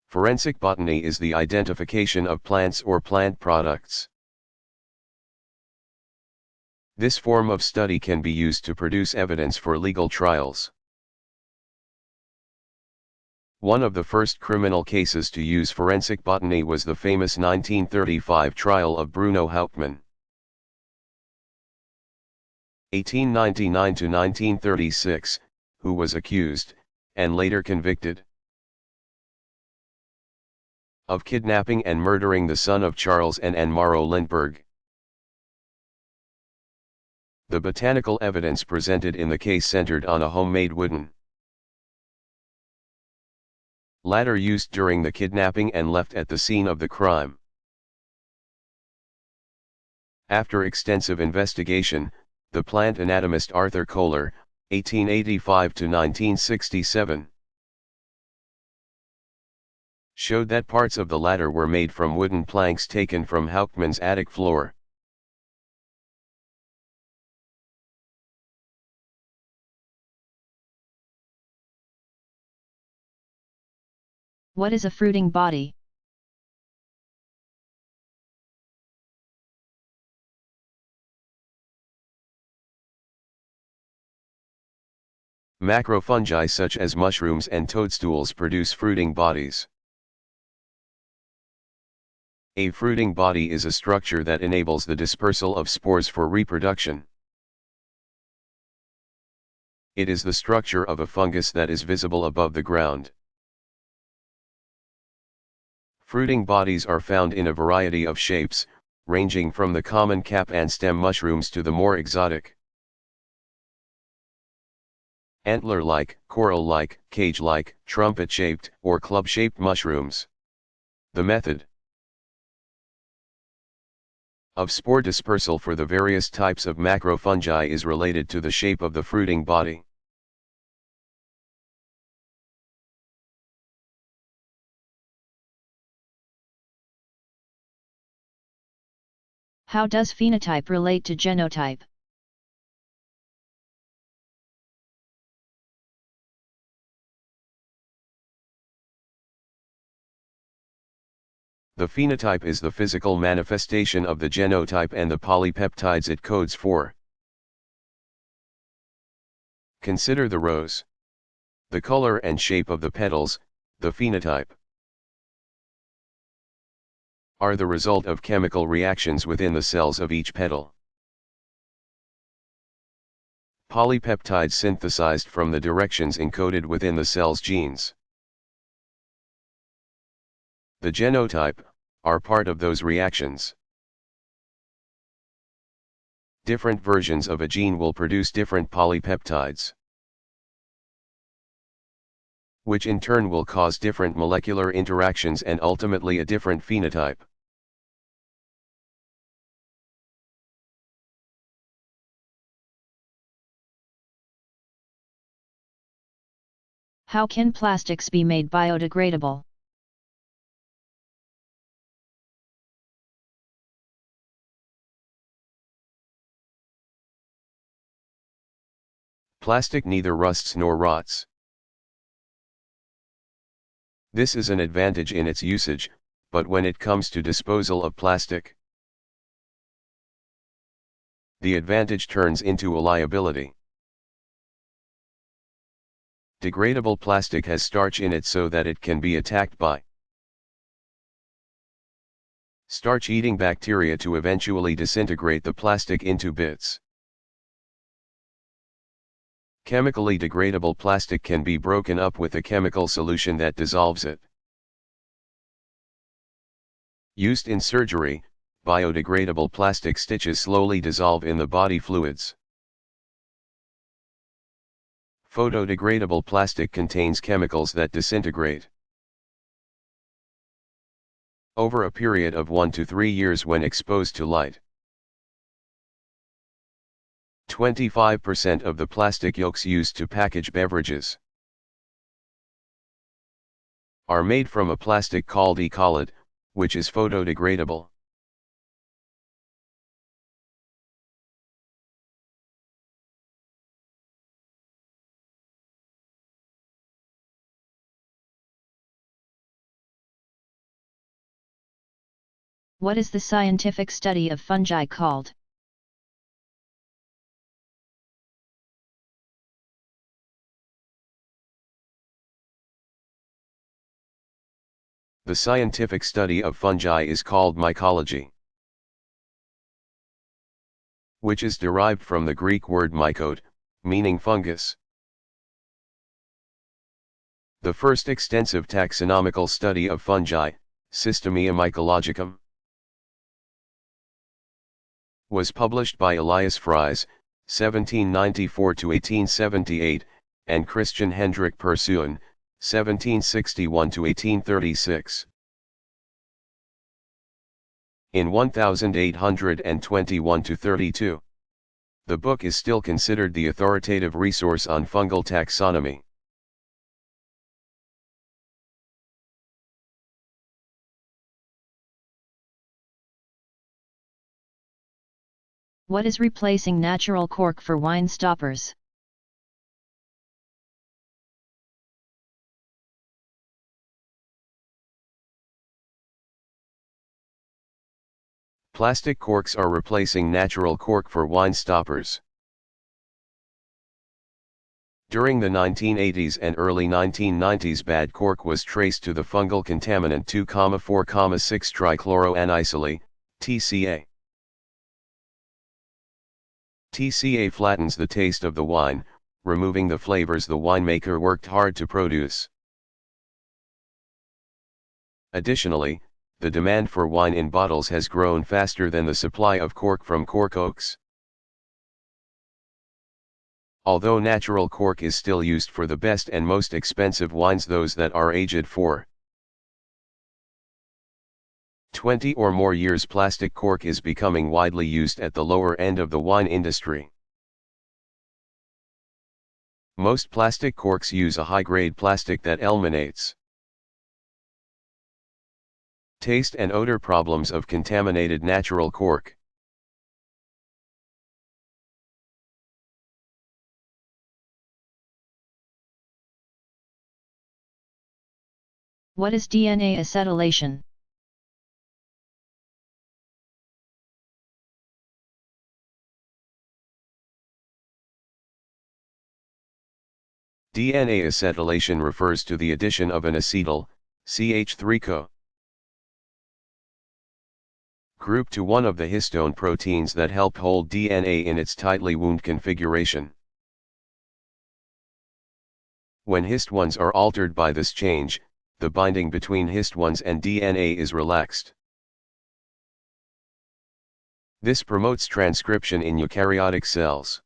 Forensic botany is the identification of plants or plant products. This form of study can be used to produce evidence for legal trials. One of the first criminal cases to use forensic botany was the famous 1935 trial of Bruno Hauptmann. 1899 to 1936, who was accused, and later convicted, of kidnapping and murdering the son of Charles and Morrow Lindbergh. The botanical evidence presented in the case centered on a homemade wooden ladder used during the kidnapping and left at the scene of the crime. After extensive investigation, the plant anatomist Arthur Kohler, 1885 to 1967, showed that parts of the ladder were made from wooden planks taken from Hauptmann's attic floor. What is a fruiting body? Macrofungi such as mushrooms and toadstools produce fruiting bodies. A fruiting body is a structure that enables the dispersal of spores for reproduction. It is the structure of a fungus that is visible above the ground. Fruiting bodies are found in a variety of shapes, ranging from the common cap and stem mushrooms to the more exotic antler-like, coral-like, cage-like, trumpet-shaped, or club-shaped mushrooms. The method of spore dispersal for the various types of macrofungi is related to the shape of the fruiting body. How does phenotype relate to genotype? The phenotype is the physical manifestation of the genotype and the polypeptides it codes for. Consider the rose. The color and shape of the petals, the phenotype, are the result of chemical reactions within the cells of each petal. Polypeptides synthesized from the directions encoded within the cell's genes. The genotype, are part of those reactions. Different versions of a gene will produce different polypeptides, which in turn will cause different molecular interactions and ultimately a different phenotype. How can plastics be made biodegradable? Plastic neither rusts nor rots. This is an advantage in its usage, but when it comes to disposal of plastic, the advantage turns into a liability. Degradable plastic has starch in it so that it can be attacked by starch-eating bacteria to eventually disintegrate the plastic into bits. Chemically degradable plastic can be broken up with a chemical solution that dissolves it. Used in surgery, biodegradable plastic stitches slowly dissolve in the body fluids. Photodegradable plastic contains chemicals that disintegrate over a period of 1 to 3 years when exposed to light. 25% of the plastic yolks used to package beverages are made from a plastic called E-collet, which is photodegradable. What is the scientific study of fungi called? The scientific study of fungi is called mycology, which is derived from the Greek word mykote, meaning fungus. The first extensive taxonomical study of fungi, Systemia Mycologicum, was published by Elias Fries, 1794–1878, and Christian Hendrik Persoon, 1761–1836. In 1821–32. The book is still considered the authoritative resource on fungal taxonomy. What is replacing natural cork for wine stoppers? Plastic corks are replacing natural cork for wine stoppers. During the 1980s and early 1990s, bad cork was traced to the fungal contaminant 2,4,6-trichloroanisole, TCA. TCA flattens the taste of the wine, removing the flavors the winemaker worked hard to produce. Additionally, the demand for wine in bottles has grown faster than the supply of cork from cork oaks. Although natural cork is still used for the best and most expensive wines, those that are aged for 20 or more years, plastic cork is becoming widely used at the lower end of the wine industry. Most plastic corks use a high-grade plastic that eliminates taste and odor problems of contaminated natural cork. What is DNA acetylation? DNA acetylation refers to the addition of an acetyl, CH3-CoA group to one of the histone proteins that help hold DNA in its tightly wound configuration. When hist-1s are altered by this change, the binding between hist-1s and DNA is relaxed. This promotes transcription in eukaryotic cells.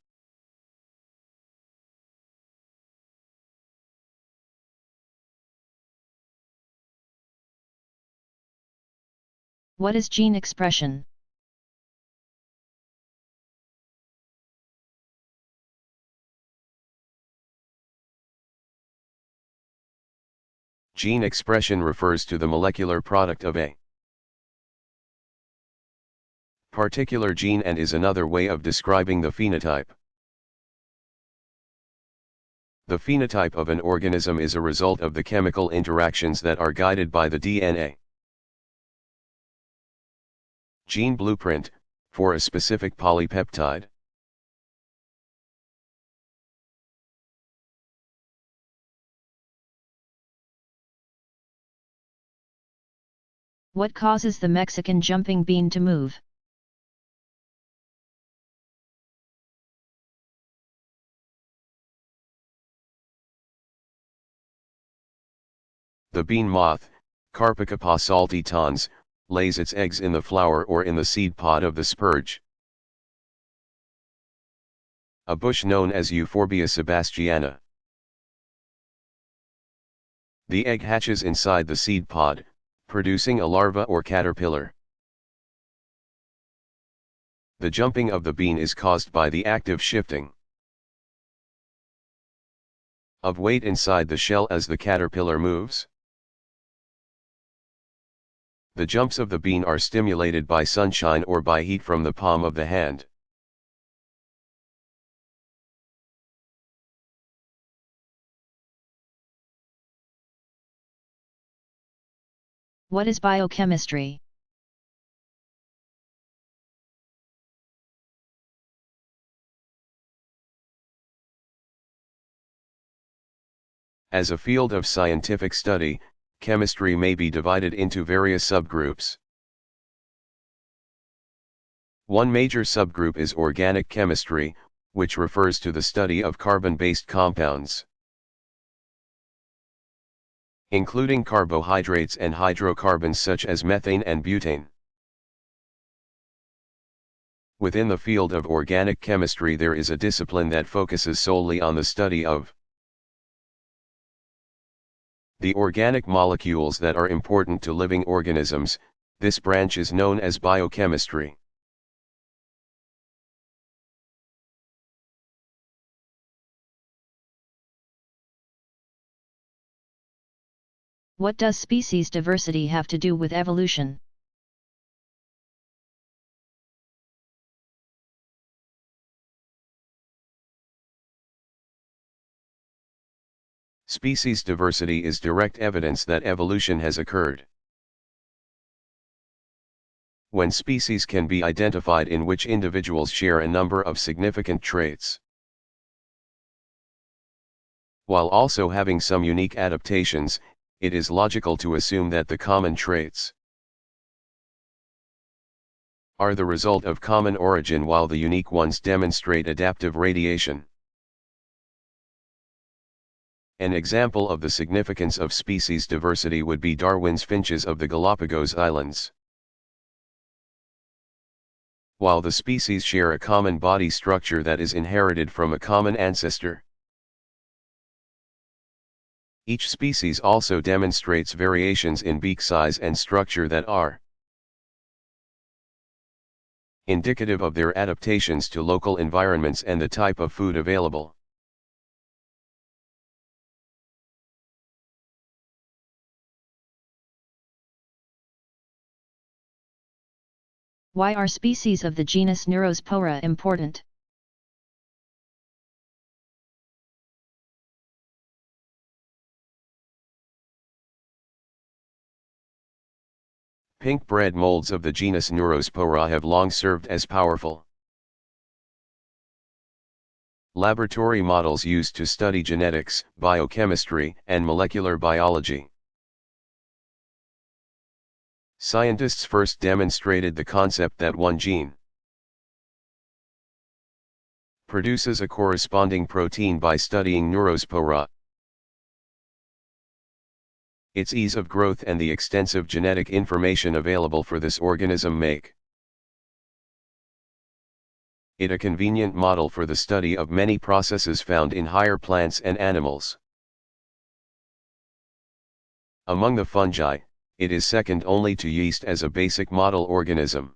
What is gene expression? Gene expression refers to the molecular product of a particular gene and is another way of describing the phenotype. The phenotype of an organism is a result of the chemical interactions that are guided by the DNA. Gene blueprint, for a specific polypeptide. What causes the Mexican jumping bean to move? The bean moth, Carpacapa saltitans, lays its eggs in the flower or in the seed pod of the spurge. A bush known as Euphorbia sebastiana. The egg hatches inside the seed pod, producing a larva or caterpillar. The jumping of the bean is caused by the active shifting of weight inside the shell as the caterpillar moves. The jumps of the bean are stimulated by sunshine or by heat from the palm of the hand. What is biochemistry? As a field of scientific study, chemistry may be divided into various subgroups. One major subgroup is organic chemistry, which refers to the study of carbon-based compounds, including carbohydrates and hydrocarbons such as methane and butane. Within the field of organic chemistry there is a discipline that focuses solely on the study of the organic molecules that are important to living organisms. This branch is known as biochemistry. What does species diversity have to do with evolution? Species diversity is direct evidence that evolution has occurred. When species can be identified in which individuals share a number of significant traits, while also having some unique adaptations, it is logical to assume that the common traits are the result of common origin while the unique ones demonstrate adaptive radiation. An example of the significance of species diversity would be Darwin's finches of the Galapagos Islands. While the species share a common body structure that is inherited from a common ancestor, each species also demonstrates variations in beak size and structure that are indicative of their adaptations to local environments and the type of food available. Why are species of the genus Neurospora important? Pink bread molds of the genus Neurospora have long served as powerful laboratory models used to study genetics, biochemistry, and molecular biology. Scientists first demonstrated the concept that one gene produces a corresponding protein by studying Neurospora. Its ease of growth and the extensive genetic information available for this organism make it a convenient model for the study of many processes found in higher plants and animals. Among the fungi, it is second only to yeast as a basic model organism.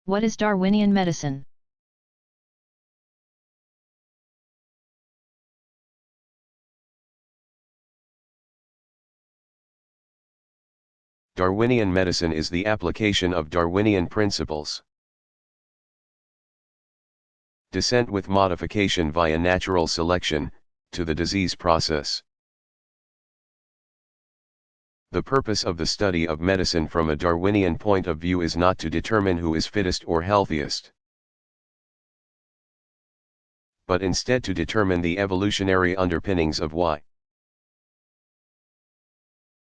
What is Darwinian medicine? Darwinian medicine is the application of Darwinian principles. Descent with modification via natural selection, to the disease process. The purpose of the study of medicine from a Darwinian point of view is not to determine who is fittest or healthiest. but instead to determine the evolutionary underpinnings of why.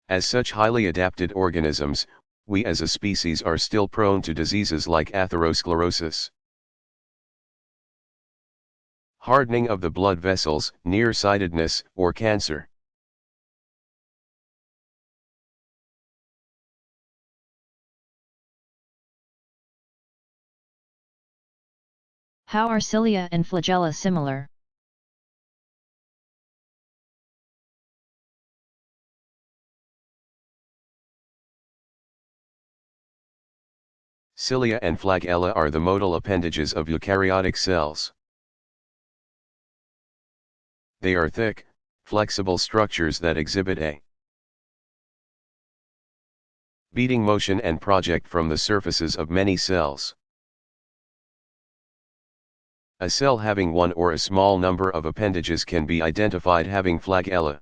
As such highly adapted organisms, we as a species are still prone to diseases like atherosclerosis, hardening of the blood vessels, nearsightedness, or cancer. How are cilia and flagella similar? Cilia and flagella are the motile appendages of eukaryotic cells. They are thick, flexible structures that exhibit a beating motion and project from the surfaces of many cells. A cell having one or a small number of appendages can be identified having flagella.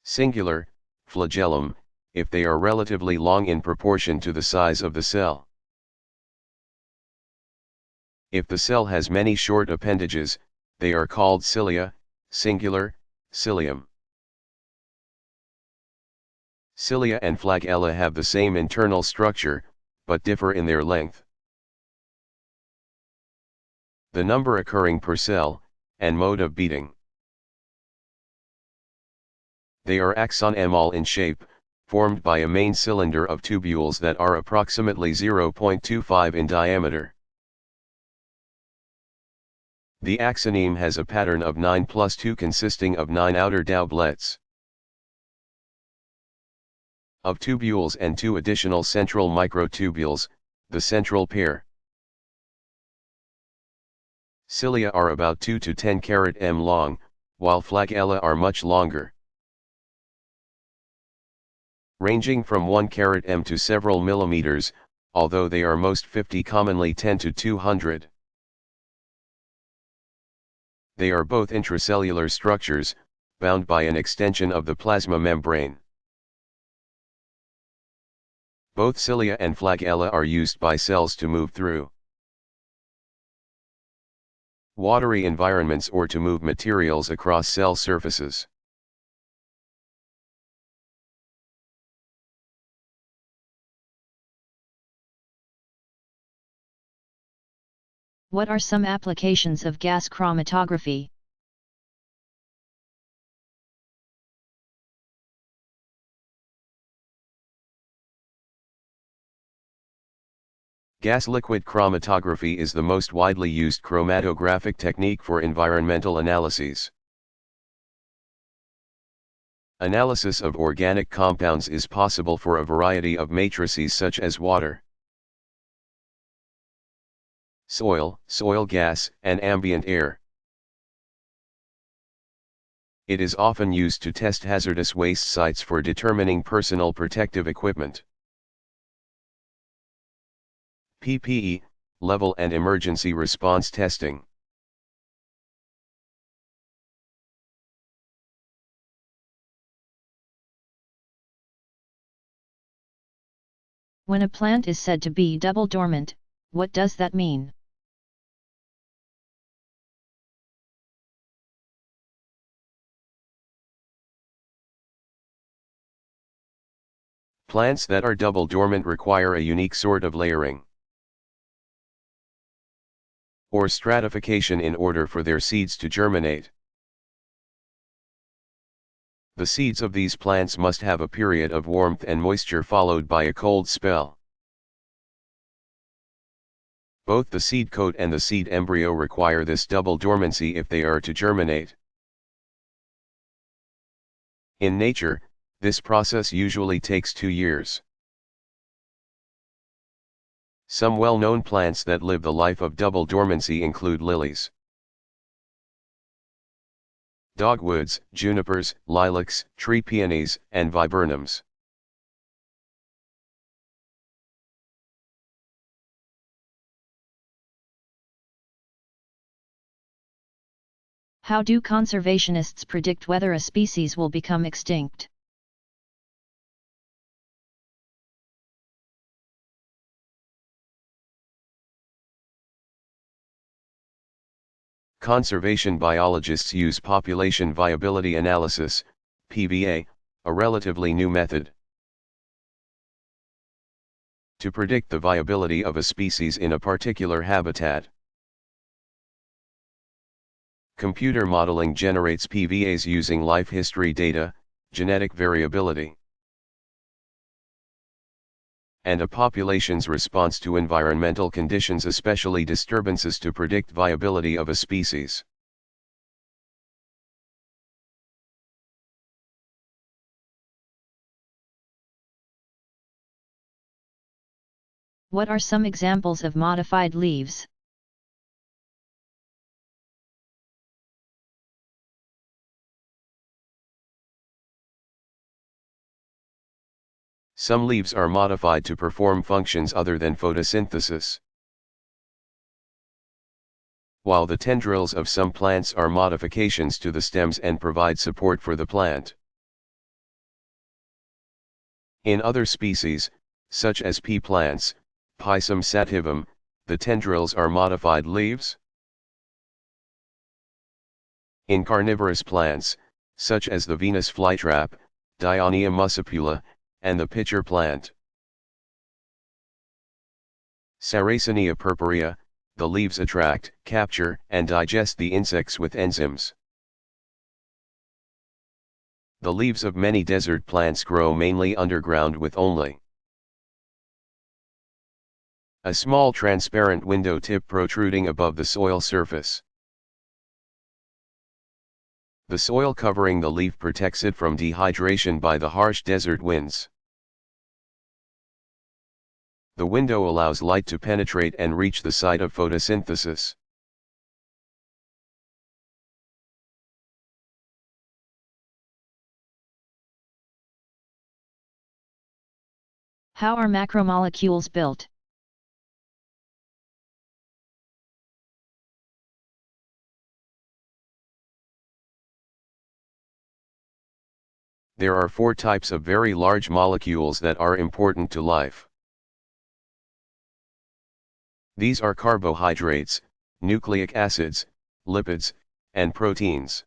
Singular, flagellum, if they are relatively long in proportion to the size of the cell. If the cell has many short appendages, they are called cilia, singular, cilium. Cilia and flagella have the same internal structure, but differ in their length. The number occurring per cell, and mode of beating. They are axon-emal in shape, formed by a main cylinder of tubules that are approximately 0.25 in diameter. The axoneme has a pattern of 9 plus 2 consisting of 9 outer doublets of tubules and 2 additional central microtubules, the central pair. Cilia are about 2 to 10 m long, while flagella are much longer, ranging from 1 m to several millimeters, although they are most 50 commonly 10 to 200. They are both intracellular structures, bound by an extension of the plasma membrane. Both cilia and flagella are used by cells to move through watery environments or to move materials across cell surfaces. What are some applications of gas chromatography? Gas-liquid chromatography is the most widely used chromatographic technique for environmental analyses. Analysis of organic compounds is possible for a variety of matrices such as water, soil, soil gas, and ambient air. It is often used to test hazardous waste sites for determining personal protective equipment. PPE, level and emergency response testing. When a plant is said to be double dormant, what does that mean? Plants that are double dormant require a unique sort of layering or stratification in order for their seeds to germinate. The seeds of these plants must have a period of warmth and moisture followed by a cold spell. Both the seed coat and the seed embryo require this double dormancy if they are to germinate. In nature, this process usually takes 2 years. Some well-known plants that live the life of double dormancy include lilies, dogwoods, junipers, lilacs, tree peonies, and viburnums. How do conservationists predict whether a species will become extinct? Conservation biologists use population viability analysis, PVA, a relatively new method, to predict the viability of a species in a particular habitat. Computer modeling generates PVAs using life history data, genetic variability, and a population's response to environmental conditions, especially disturbances, to predict viability of a species. What are some examples of modified leaves? Some leaves are modified to perform functions other than photosynthesis, while the tendrils of some plants are modifications to the stems and provide support for the plant. In other species, such as pea plants, Pisum sativum, the tendrils are modified leaves. In carnivorous plants, such as the Venus flytrap, Dionaea muscipula, and the pitcher plant, Sarracenia purpurea, the leaves attract, capture, and digest the insects with enzymes. The leaves of many desert plants grow mainly underground with only a small transparent window tip protruding above the soil surface. The soil covering the leaf protects it from dehydration by the harsh desert winds. The window allows light to penetrate and reach the site of photosynthesis. How are macromolecules built? There are 4 types of very large molecules that are important to life. These are carbohydrates, nucleic acids, lipids, and proteins.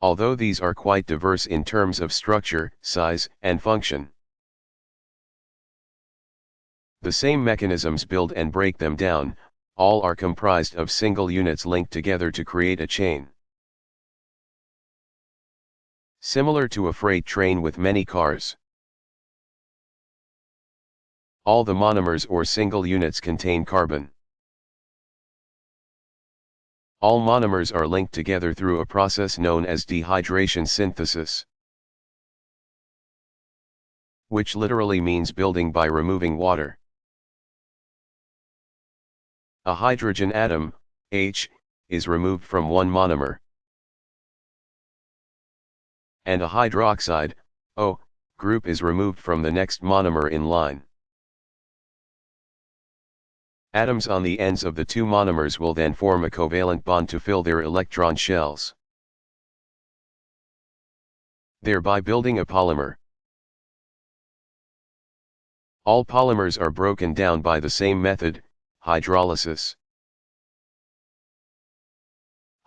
Although these are quite diverse in terms of structure, size, and function, the same mechanisms build and break them down. All are comprised of single units linked together to create a chain. Similar to a freight train with many cars. All the monomers or single units contain carbon. All monomers are linked together through a process known as dehydration synthesis, which literally means building by removing water. A hydrogen atom, H, is removed from one monomer, and a hydroxide, O, group is removed from the next monomer in line. Atoms on the ends of the 2 monomers will then form a covalent bond to fill their electron shells, thereby building a polymer. All polymers are broken down by the same method, hydrolysis.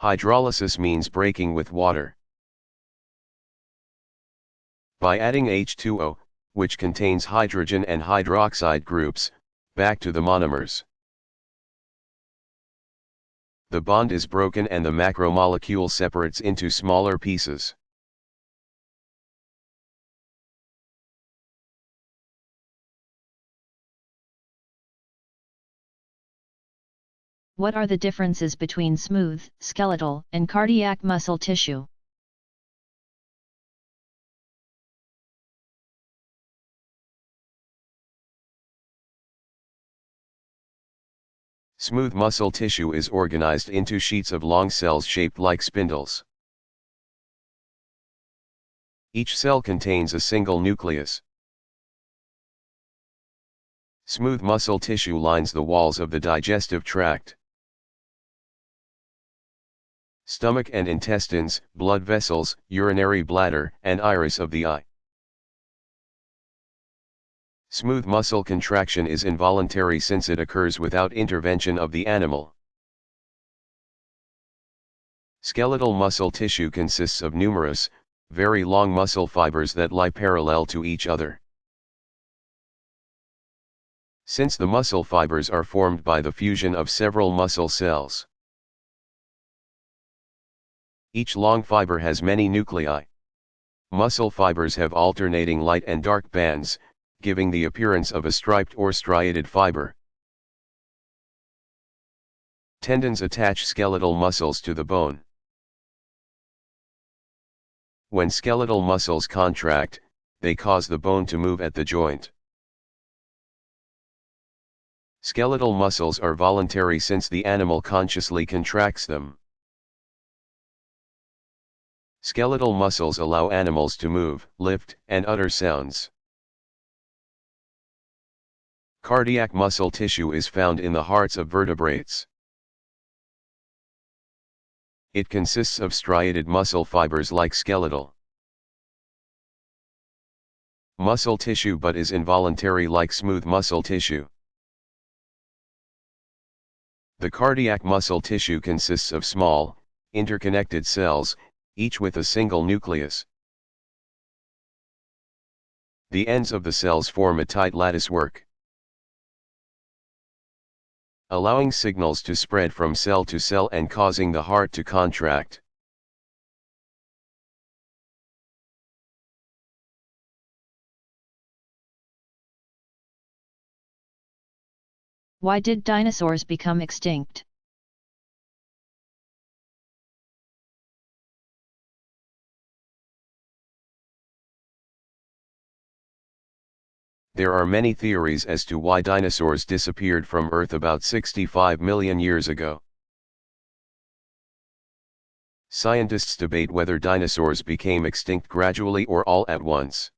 Hydrolysis means breaking with water. By adding H2O, which contains hydrogen and hydroxide groups, back to the monomers, the bond is broken and the macromolecule separates into smaller pieces. What are the differences between smooth, skeletal, and cardiac muscle tissue? Smooth muscle tissue is organized into sheets of long cells shaped like spindles. Each cell contains a single nucleus. Smooth muscle tissue lines the walls of the digestive tract, stomach and intestines, blood vessels, urinary bladder, and iris of the eye. Smooth muscle contraction is involuntary since it occurs without intervention of the animal. Skeletal muscle tissue consists of numerous, very long muscle fibers that lie parallel to each other. Since the muscle fibers are formed by the fusion of several muscle cells, each long fiber has many nuclei. Muscle fibers have alternating light and dark bands, giving the appearance of a striped or striated fiber. Tendons attach skeletal muscles to the bone. When skeletal muscles contract, they cause the bone to move at the joint. Skeletal muscles are voluntary since the animal consciously contracts them. Skeletal muscles allow animals to move, lift, and utter sounds. Cardiac muscle tissue is found in the hearts of vertebrates. It consists of striated muscle fibers like skeletal muscle tissue but is involuntary like smooth muscle tissue. The cardiac muscle tissue consists of small, interconnected cells, each with a single nucleus. The ends of the cells form a tight latticework, allowing signals to spread from cell to cell and causing the heart to contract. Why did dinosaurs become extinct? There are many theories as to why dinosaurs disappeared from Earth about 65 million years ago. Scientists debate whether dinosaurs became extinct gradually or all at once.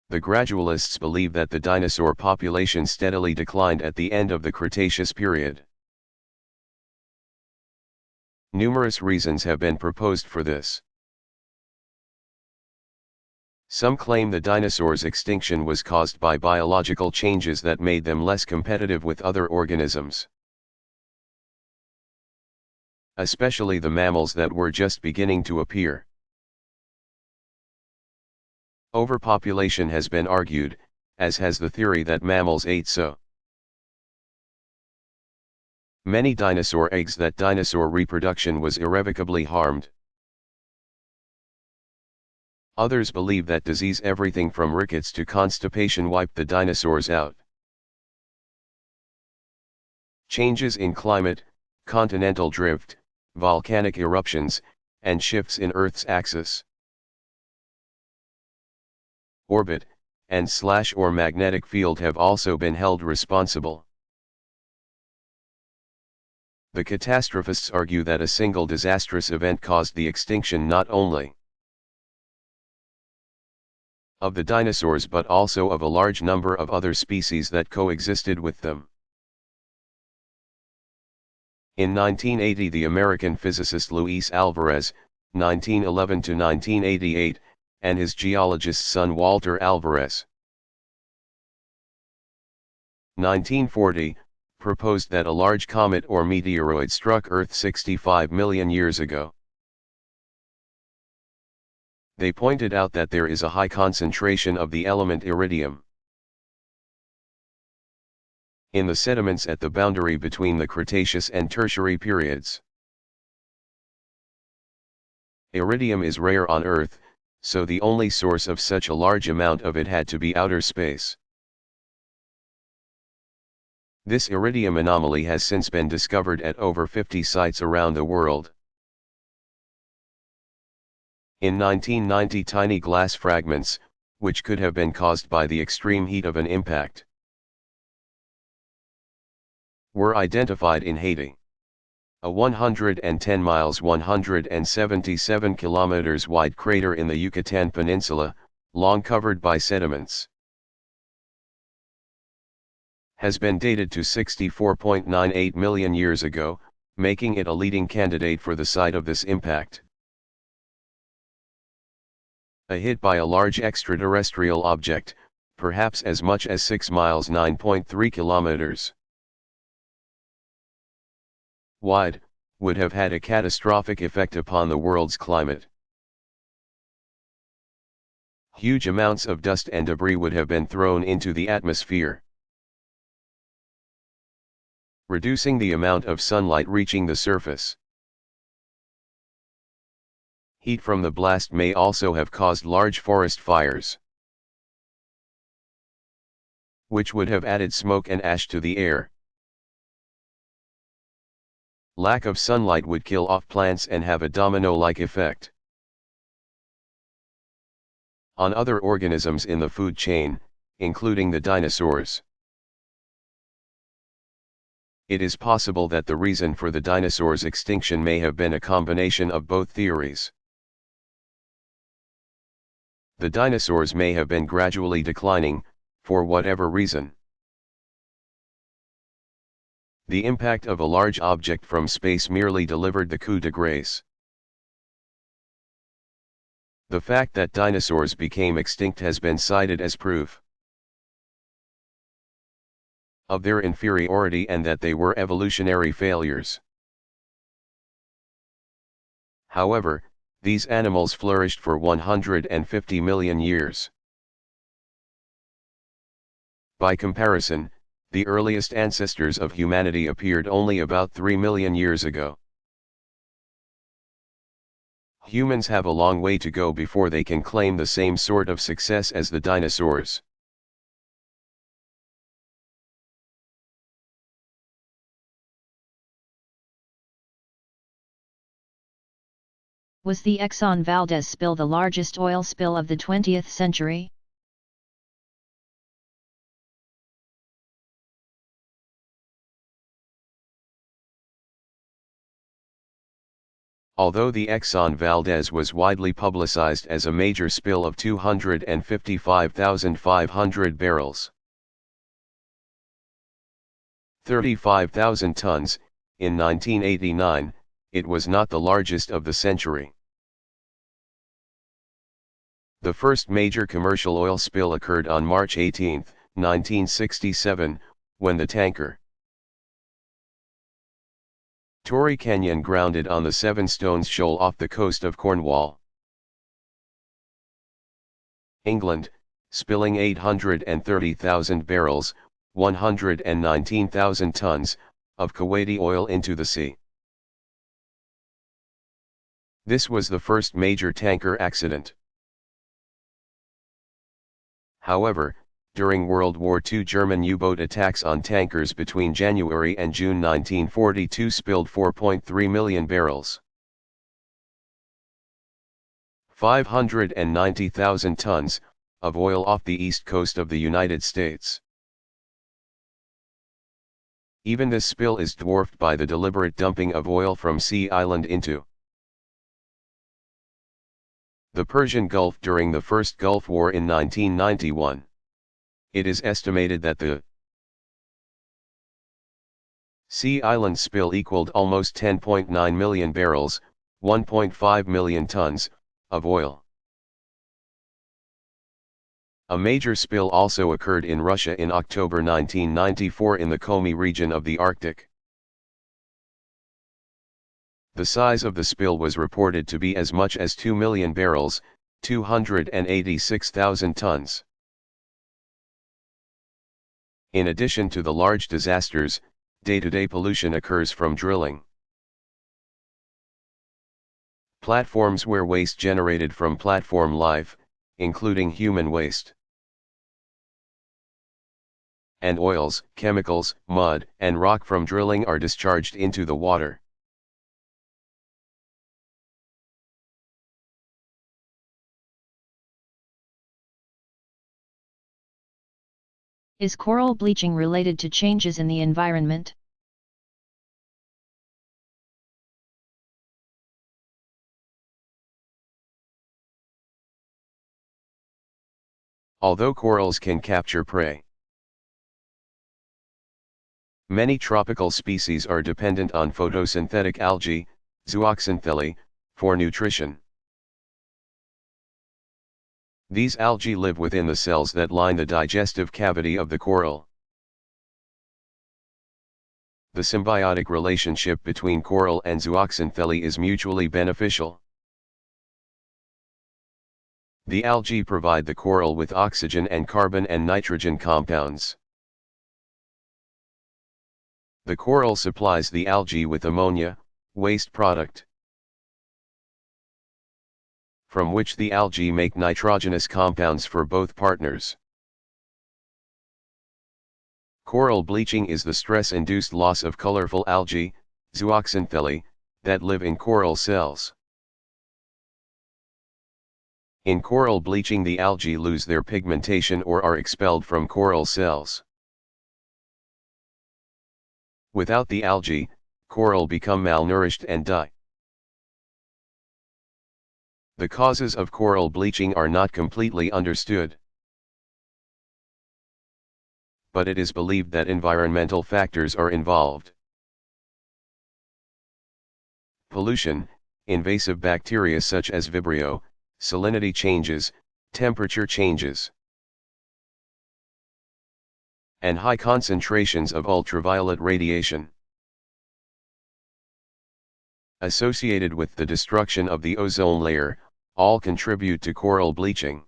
The gradualists believe that the dinosaur population steadily declined at the end of the Cretaceous period. Numerous reasons have been proposed for this. Some claim the dinosaurs' extinction was caused by biological changes that made them less competitive with other organisms, especially the mammals that were just beginning to appear. Overpopulation has been argued, as has the theory that mammals ate so many dinosaur eggs that dinosaur reproduction was irrevocably harmed. Others believe that disease everything from rickets to constipation wiped the dinosaurs out. Changes in climate, continental drift, volcanic eruptions, and shifts in Earth's axis, orbit, and or magnetic field have also been held responsible. The catastrophists argue that a single disastrous event caused the extinction not only of the dinosaurs but also of a large number of other species that coexisted with them. In 1980, the American physicist Luis Alvarez, 1911 to 1988, and his geologist son Walter Alvarez, 1940, proposed that a large comet or meteoroid struck Earth 65 million years ago. They pointed out that there is a high concentration of the element iridium in the sediments at the boundary between the Cretaceous and Tertiary periods. Iridium is rare on Earth, so the only source of such a large amount of it had to be outer space. This iridium anomaly has since been discovered at over 50 sites around the world. In 1990, tiny glass fragments, which could have been caused by the extreme heat of an impact, were identified in Haiti. A 110 miles 177 kilometers wide crater in the Yucatan Peninsula, long covered by sediments, has been dated to 64.98 million years ago, making it a leading candidate for the site of this impact. A hit by a large extraterrestrial object, perhaps as much as 6 miles 9.3 kilometers wide, would have had a catastrophic effect upon the world's climate. Huge amounts of dust and debris would have been thrown into the atmosphere, reducing the amount of sunlight reaching the surface. Heat from the blast may also have caused large forest fires, which would have added smoke and ash to the air. Lack of sunlight would kill off plants and have a domino-like effect on other organisms in the food chain, including the dinosaurs. It is possible that the reason for the dinosaurs' extinction may have been a combination of both theories. The dinosaurs may have been gradually declining, for whatever reason. The impact of a large object from space merely delivered the coup de grace. The fact that dinosaurs became extinct has been cited as proof of their inferiority and that they were evolutionary failures. However, these animals flourished for 150 million years. By comparison, the earliest ancestors of humanity appeared only about 3 million years ago. Humans have a long way to go before they can claim the same sort of success as the dinosaurs. Was the Exxon Valdez spill the largest oil spill of the 20th century? Although the Exxon Valdez was widely publicized as a major spill of 255,500 barrels, 35,000 tons, in 1989, it was not the largest of the century. The first major commercial oil spill occurred on March 18, 1967, when the tanker Torrey Canyon grounded on the Seven Stones Shoal off the coast of Cornwall, England, spilling 830,000 barrels, 119,000 tons, of Kuwaiti oil into the sea. This was the first major tanker accident. However, during World War II, German U-boat attacks on tankers between January and June 1942 spilled 4.3 million barrels, 590,000 tons, of oil off the east coast of the United States. Even this spill is dwarfed by the deliberate dumping of oil from Sea Island into the Persian Gulf during the First Gulf War in 1991. It is estimated that the Sea Island spill equaled almost 10.9 million barrels, 1.5 million tons, of oil. A major spill also occurred in Russia in October 1994 in the Komi region of the Arctic. The size of the spill was reported to be as much as 2 million barrels, 286,000 tons. In addition to the large disasters, day-to-day pollution occurs from drilling platforms where waste generated from platform life, including human waste and oils, chemicals, mud, and rock from drilling are discharged into the water. Is coral bleaching related to changes in the environment? Although corals can capture prey, many tropical species are dependent on photosynthetic algae, zooxanthellae, for nutrition. These algae live within the cells that line the digestive cavity of the coral. The symbiotic relationship between coral and zooxanthellae is mutually beneficial. The algae provide the coral with oxygen and carbon and nitrogen compounds. The coral supplies the algae with ammonia, waste product, from which the algae make nitrogenous compounds for both partners. Coral bleaching is the stress-induced loss of colorful algae, zooxanthellae, that live in coral cells. In coral bleaching, the algae lose their pigmentation or are expelled from coral cells. Without the algae, coral become malnourished and die. The causes of coral bleaching are not completely understood, but it is believed that environmental factors are involved. Pollution, invasive bacteria such as Vibrio, salinity changes, temperature changes, and high concentrations of ultraviolet radiation, associated with the destruction of the ozone layer, all contribute to coral bleaching.